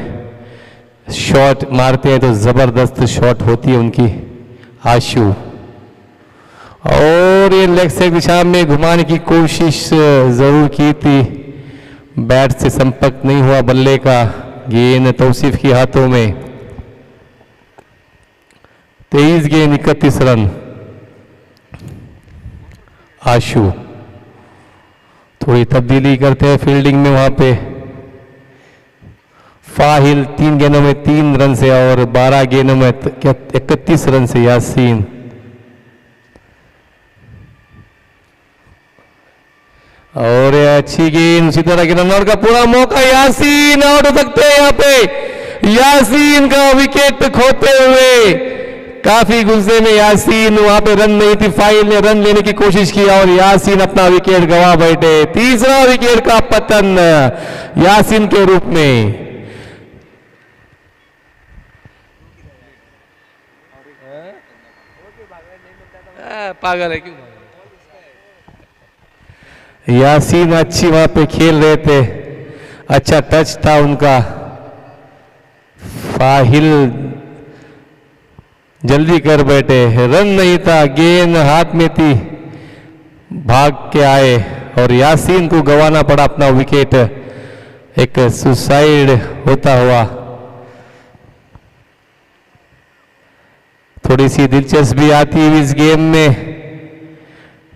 शॉट मारते हैं तो ज़बरदस्त शॉट होती है उनकी। आशु और ये लेग साइड दिशा में घुमाने की कोशिश ज़रूर की थी, बैट से संपर्क नहीं हुआ बल्ले का। गेंद तौसीफ के हाथों में। 23 गेंद 31 रन। आशु थोड़ी तब्दीली करते हैं फील्डिंग में वहां पे। फाहिल 3 गेंदों में 3 रन से और 12 गेंदों में 31 रन से यासीन। और अच्छी गेंद उसी तरह के रनआउट का पूरा मौका, यासीन आउट हो सकते हैं यहाँ पे। यासीन का विकेट खोते हुए काफी गुस्से में यासीन, वहां पे रन नहीं थी, फाइल ने रन लेने की कोशिश की और यासीन अपना विकेट गंवा बैठे। तीसरा विकेट का पतन यासीन के रूप में। पागल है क्यों? यासीन अच्छी वहां पे खेल रहे थे, अच्छा टच था उनका। फाहिल जल्दी कर बैठे, रन नहीं था, गेंद हाथ में थी, भाग के आए और यासीन को गंवाना पड़ा अपना विकेट। एक सुसाइड होता हुआ। थोड़ी सी दिलचस्पी आती है इस गेम में,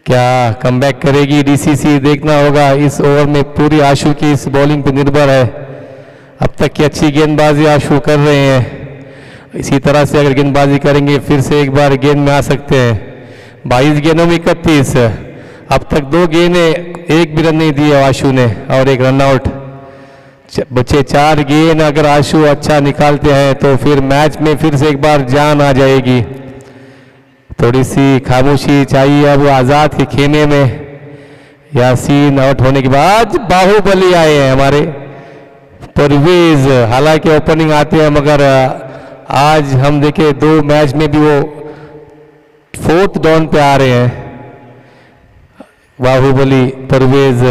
क्या कमबैक करेगी डीसीसी, देखना होगा। इस ओवर में पूरी आशु की इस बॉलिंग पे निर्भर है। अब तक की अच्छी गेंदबाजी आशु कर रहे हैं, इसी तरह से अगर गेंदबाजी करेंगे फिर से एक बार गेंद में आ सकते हैं। 22 गेंदों में 31, अब तक 2 गेंदें, 1 भी रन नहीं दिए आशु ने और 1 रन आउट। बचे 4 गेंद, अगर आशु अच्छा निकालते हैं तो फिर मैच में फिर से एक बार जान आ जाएगी। थोड़ी सी खामोशी चाहिए अब आज़ाद के खेमे में। यासीन आउट होने के बाद बाहुबली आए हैं हमारे परवेज, हालांकि ओपनिंग आते हैं मगर आज हम देखे 2 मैच में भी वो 4th डाउन पे आ रहे हैं। बाहुबली परवेज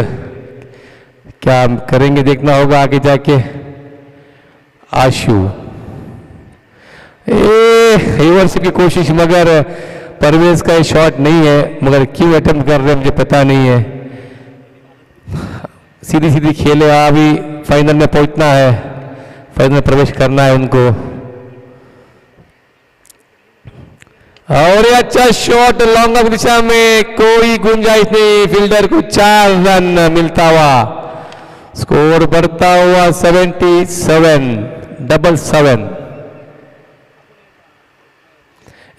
क्या करेंगे देखना होगा आगे जाके। आशु रिवर्स की कोशिश, मगर परवेज का शॉट नहीं है, मगर क्यों अटेम्प्ट कर रहे हैं मुझे पता नहीं है। सीधी सीधी खेले, अभी फाइनल में पहुंचना है, फाइनल में प्रवेश करना है उनको। और ये अच्छा शॉट लॉन्ग ऑफ दिशा में, कोई गुंजाइश नहीं, फील्डर को 4 रन मिलता हुआ, स्कोर बढ़ता हुआ 77।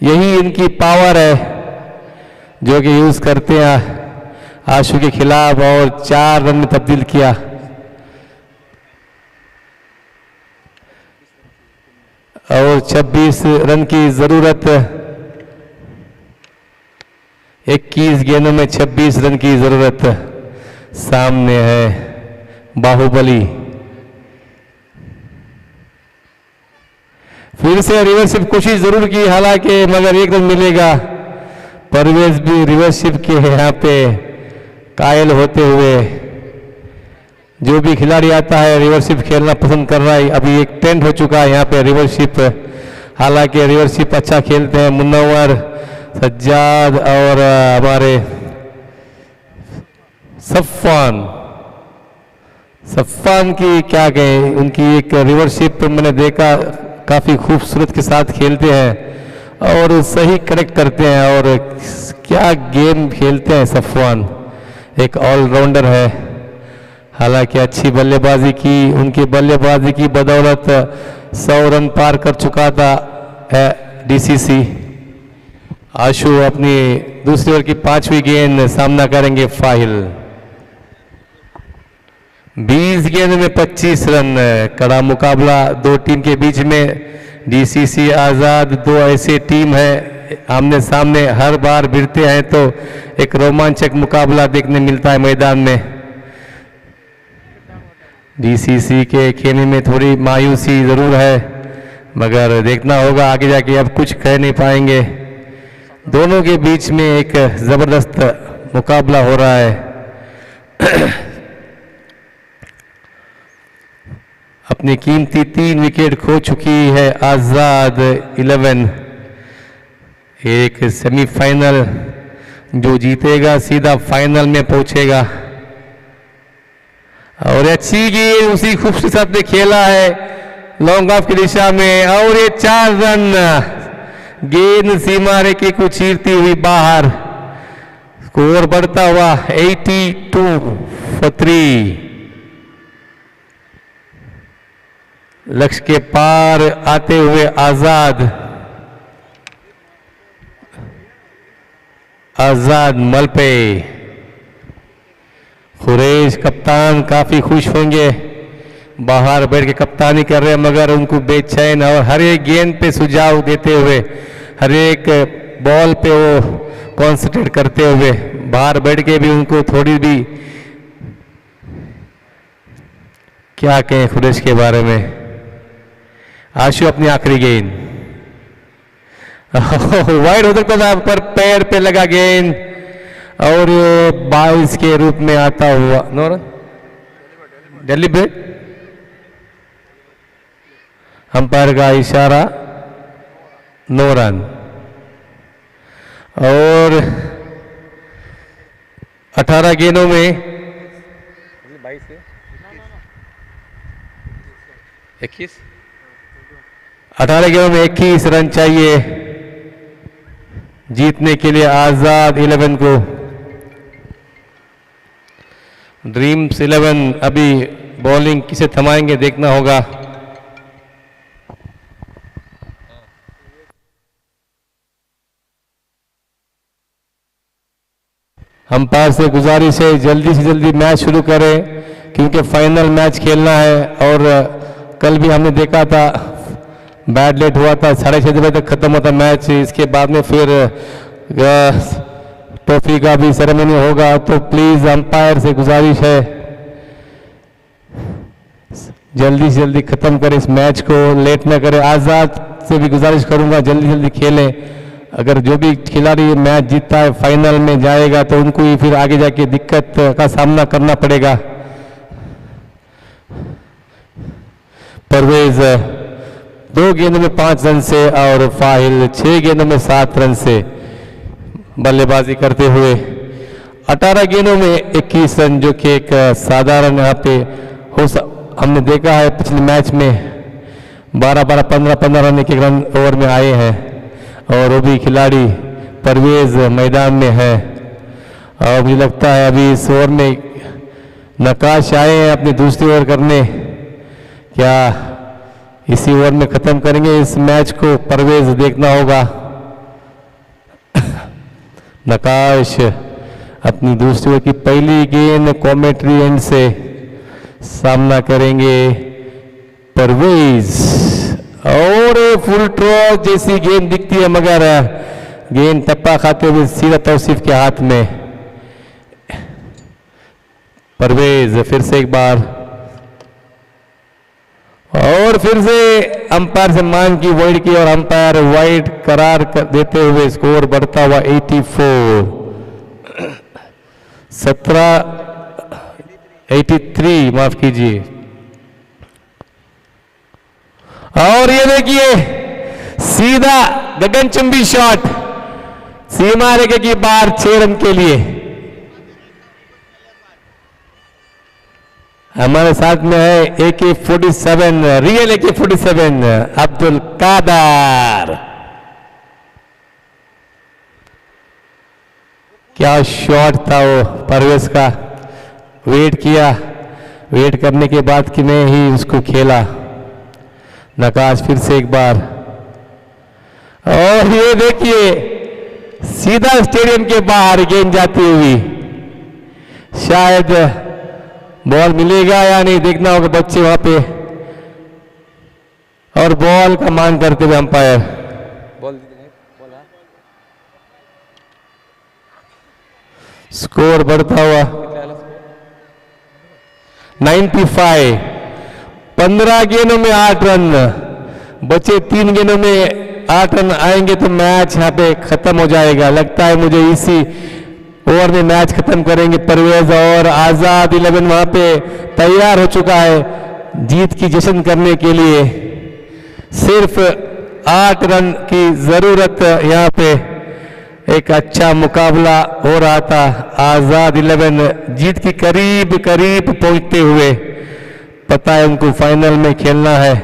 यही इनकी पावर है जो कि यूज करते हैं आशु के खिलाफ, और 4 रन में तब्दील किया। और 26 रन की जरूरत, 21 गेंदों में 26 रन की जरूरत सामने है बाहुबली। फिर से रिवर्सिप कोशिश जरूर की, हालांकि मगर 1 रन मिलेगा। परवेज भी रिवर्सिप के यहाँ पे कायल होते हुए, जो भी खिलाड़ी आता है रिवर्सिप खेलना पसंद कर रहा है। अभी एक ट्रेंड हो चुका है यहाँ पे रिवर्सिप, हालांकि रिवर्सिप अच्छा खेलते हैं मुन्नवर, सज्जाद और हमारे सफ़ान की क्या कहें, उनकी एक रिवर्सिप मैंने देखा काफ़ी खूबसूरत के साथ खेलते हैं और सही करेक्ट करते हैं, और क्या गेम खेलते हैं सफ़ान, एक ऑलराउंडर है। हालांकि अच्छी बल्लेबाजी की, उनकी बल्लेबाजी की बदौलत 100 रन पार कर चुका था डीसीसी। आशु अपनी दूसरी ओवर की 5वीं गेंद सामना करेंगे फाहिल। 20 गेंद में 25 रन, कड़ा मुकाबला 2 टीम के बीच में। डीसीसी आज़ाद 2 ऐसे टीम है आमने सामने हर बार भिड़ते हैं तो एक रोमांचक मुकाबला देखने मिलता है मैदान में। डीसीसी के खेलने में थोड़ी मायूसी जरूर है, मगर देखना होगा आगे जाके, अब कुछ कह नहीं पाएंगे। दोनों के बीच में एक जबरदस्त मुकाबला हो रहा है। अपनी कीमती 3 विकेट खो चुकी है आज़ाद 11। एक सेमीफाइनल जो जीतेगा सीधा फाइनल में पहुंचेगा। और अच्छी गेंद उसी खूबसूरती साथ में खेला है लॉन्ग ऑफ की दिशा में, और ये 4 रन, गेंद सीमा रेखे को चीरती हुई बाहर, स्कोर बढ़ता हुआ 82-3। लक्ष्य के पार आते हुए आजाद मल पे। खुरेश कप्तान काफी खुश होंगे, बाहर बैठ के कप्तानी कर रहे हैं, मगर उनको बेचैन और हर एक गेंद पे सुझाव देते हुए, हर एक बॉल पे वो कॉन्सेंट्रेट करते हुए, बाहर बैठ के भी उनको थोड़ी भी क्या कहें खुरेश के बारे में। आशु अपनी आखिरी गेंद वाइड हो सकता था, पर पैर पे लगा गेंद और 22 के रूप में आता हुआ नो रन, डेलीब्रेट अंपायर का इशारा, 9 रन। और 18 गेंदों में 18 गेंदों में 21 रन चाहिए जीतने के लिए आजाद 11 को। ड्रीम्स 11 अभी बॉलिंग किसे थमाएंगे देखना होगा। अंपायर से गुजारिश है जल्दी से जल्दी मैच शुरू करें, क्योंकि फाइनल मैच खेलना है। और कल भी हमने देखा था बैड लेट हुआ था, 6:30 बजे तक खत्म होता मैच। इसके बाद में फिर ट्रॉफी का भी सेरेमनी होगा। तो प्लीज अंपायर से गुजारिश है जल्दी से जल्दी खत्म करें इस मैच को, लेट ना करें। आज़ाद से भी गुजारिश करूंगा जल्दी जल्दी खेलें। अगर जो भी खिलाड़ी मैच जीतता है फाइनल में जाएगा तो उनको ही फिर आगे जाके दिक्कत का सामना करना पड़ेगा। परवेज 2 गेंदों में 5 रन से और फाहिल 6 गेंदों में 7 रन से बल्लेबाजी करते हुए 18 गेंदों में 21 रन, जो कि एक साधारण यहाँ पे हमने देखा है पिछले मैच में 12-12, 15-15 रन एक रन ओवर में आए हैं। और वो भी खिलाड़ी परवेज मैदान में है। और मुझे लगता है अभी इस ओवर में नकाश आए हैं अपनी दूसरी ओवर करने, क्या इसी ओवर में खत्म करेंगे इस मैच को, परवेज देखना होगा। नकाश अपनी दूसरी ओवर की पहली गेंद कॉमेंट्री एंड से सामना करेंगे परवेज। और फुल ट्रॉ जैसी गेंद दिखती है मगर गेंद टप्पा खाते हुए सीधा तौसीफ के हाथ में। परवेज फिर से एक बार और फिर से अंपायर से मांग की वाइड की और अंपायर वाइड करार देते हुए स्कोर बढ़ता हुआ 83 माफ कीजिए। और ये देखिए सीधा गगनचुंबी शॉट सीमा रेखा की बाहर 6 रन के लिए। हमारे साथ में है AK-47 real AK-47 Abdul Kader. क्या शॉट था वो परवेज का, वेट किया, वेट करने के बाद कि मैं ही उसको खेला। नकाश फिर से एक बार और ये देखिए सीधा स्टेडियम के बाहर गेंद जाती हुई, शायद बॉल मिलेगा या नहीं देखना होगा बच्चे वहां पे। और बॉल का मांग करते हुए अंपायर स्कोर बढ़ता हुआ 95। 15 गेंदों में 8 रन बचे, 3 गेंदों में 8 रन आएंगे तो मैच यहाँ पे खत्म हो जाएगा। लगता है मुझे इसी ओवर में मैच खत्म करेंगे परवेज। और आजाद 11 वहां पे तैयार हो चुका है जीत की जश्न करने के लिए। सिर्फ 8 रन की जरूरत, यहाँ पे एक अच्छा मुकाबला हो रहा था। आजाद 11 जीत की करीब करीब पहुंचते हुए, पता है उनको फाइनल में खेलना है।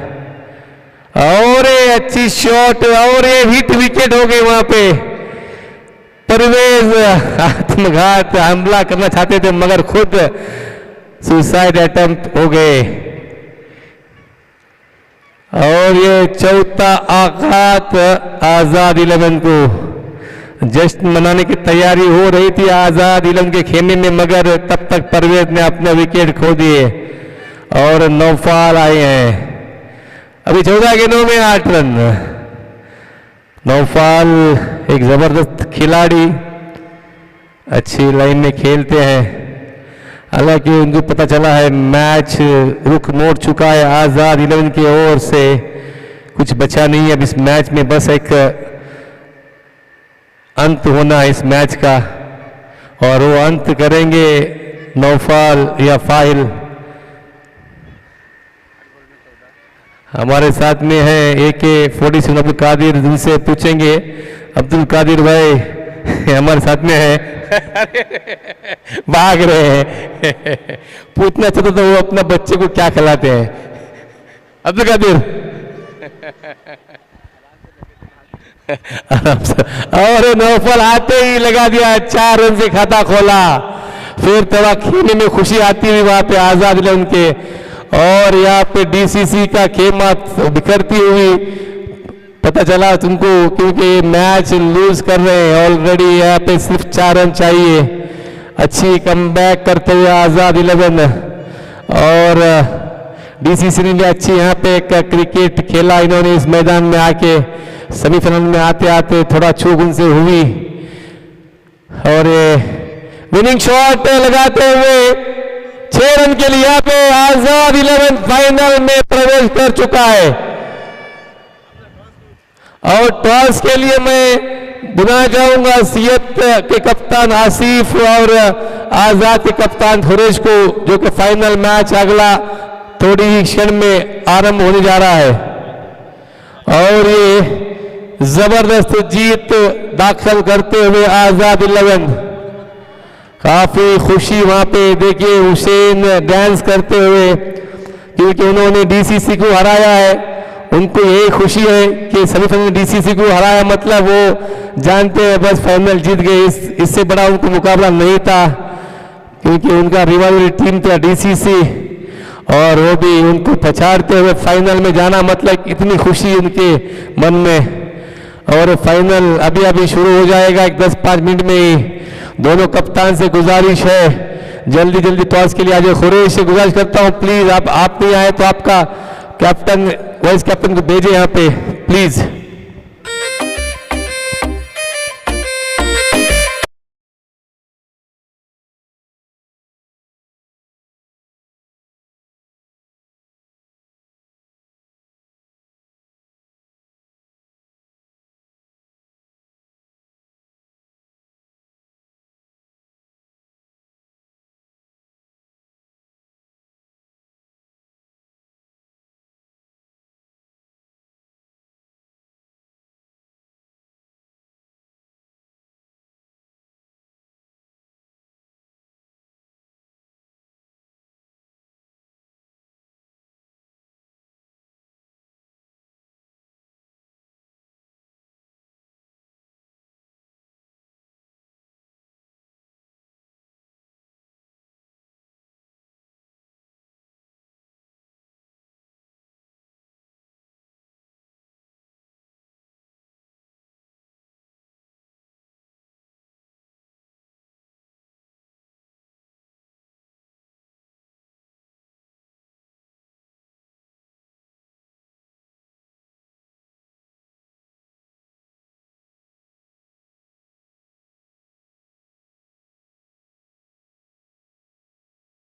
और ये अच्छी शॉट और ये हिट विकेट हो गई वहां पे। परवेज आत्मघात हमला करना चाहते थे मगर खुद सुसाइड अटेम्प्ट हो गए। और ये चौथा आघात आजाद 11 को। जश्न मनाने की तैयारी हो रही थी आजाद 11 के खेमे में, मगर तब तक परवेज ने अपने विकेट खो दिए और नौफाल आए हैं। अभी 14 गेंदों में 8 रन। नौफाल एक जबरदस्त खिलाड़ी, अच्छी लाइन में खेलते हैं। हालांकि उनको पता चला है मैच रुख मोड़ चुका है आजाद 11 की ओर से, कुछ बचा नहीं है अब इस मैच में, बस एक अंत होना है इस मैच का। और वो अंत करेंगे नौफाल या फाहिल। हमारे साथ में है AK-47 अब्दुल कादिर, जिनसे पूछेंगे। अब्दुल कादिर भाई हमारे साथ में है भाग रहे हैं पूछना चाहते तो वो अपना बच्चे को क्या खिलाते हैं अब्दुल कादिर और नौफल आते ही लगा दिया, 4 रन से खाता खोला। फिर थोड़ा खेलने में खुशी आती हुई वहां पे आजाद 11 के। और यहाँ पे DCC का खेमा बिखरती हुई पता चला तुमको, क्योंकि मैच लूज कर रहे हैं ऑलरेडी। यहाँ पे सिर्फ 4 रन चाहिए। अच्छी कमबैक करते हुए आजाद 11 और डीसीसी ने भी अच्छी यहाँ पे एक क्रिकेट खेला इन्होंने इस मैदान में आके। सेमीफाइनल में आते आते थोड़ा चूक उनसे हुई और विनिंग शॉट लगाते हुए 6 रन के लिए यहाँ पे आजाद 11 फाइनल में प्रवेश कर चुका है। और टॉस के लिए मैं बुलाना चाहूंगा सियत के कप्तान आसिफ और आजाद के कप्तान खुरेश को, जो कि फाइनल मैच अगला थोड़ी ही क्षण में आरंभ होने जा रहा है। और ये जबरदस्त जीत दाखिल करते हुए आजाद 11, काफी खुशी वहां पे देखिए हुसैन डांस करते हुए, क्योंकि उन्होंने डीसीसी को हराया है। उनको यही खुशी है कि सेमीफाइनल में डीसीसी को हराया, मतलब वो जानते हैं बस फाइनल जीत गए। इससे बड़ा उनको मुकाबला नहीं था, क्योंकि उनका रिवाइवल टीम था डीसीसी, और वो भी उनको पछाड़ते हुए फाइनल में जाना, मतलब इतनी खुशी उनके मन में। और फाइनल अभी अभी शुरू हो जाएगा, 10-5 मिनट में ही। दोनों कप्तान से गुजारिश है जल्दी जल्दी टॉस के लिए आ जाए। खुरेश से गुजारिश करता हूं प्लीज, आप नहीं आए तो आपका कैप्टन वाइस कैप्टन को भेजे यहाँ पे प्लीज।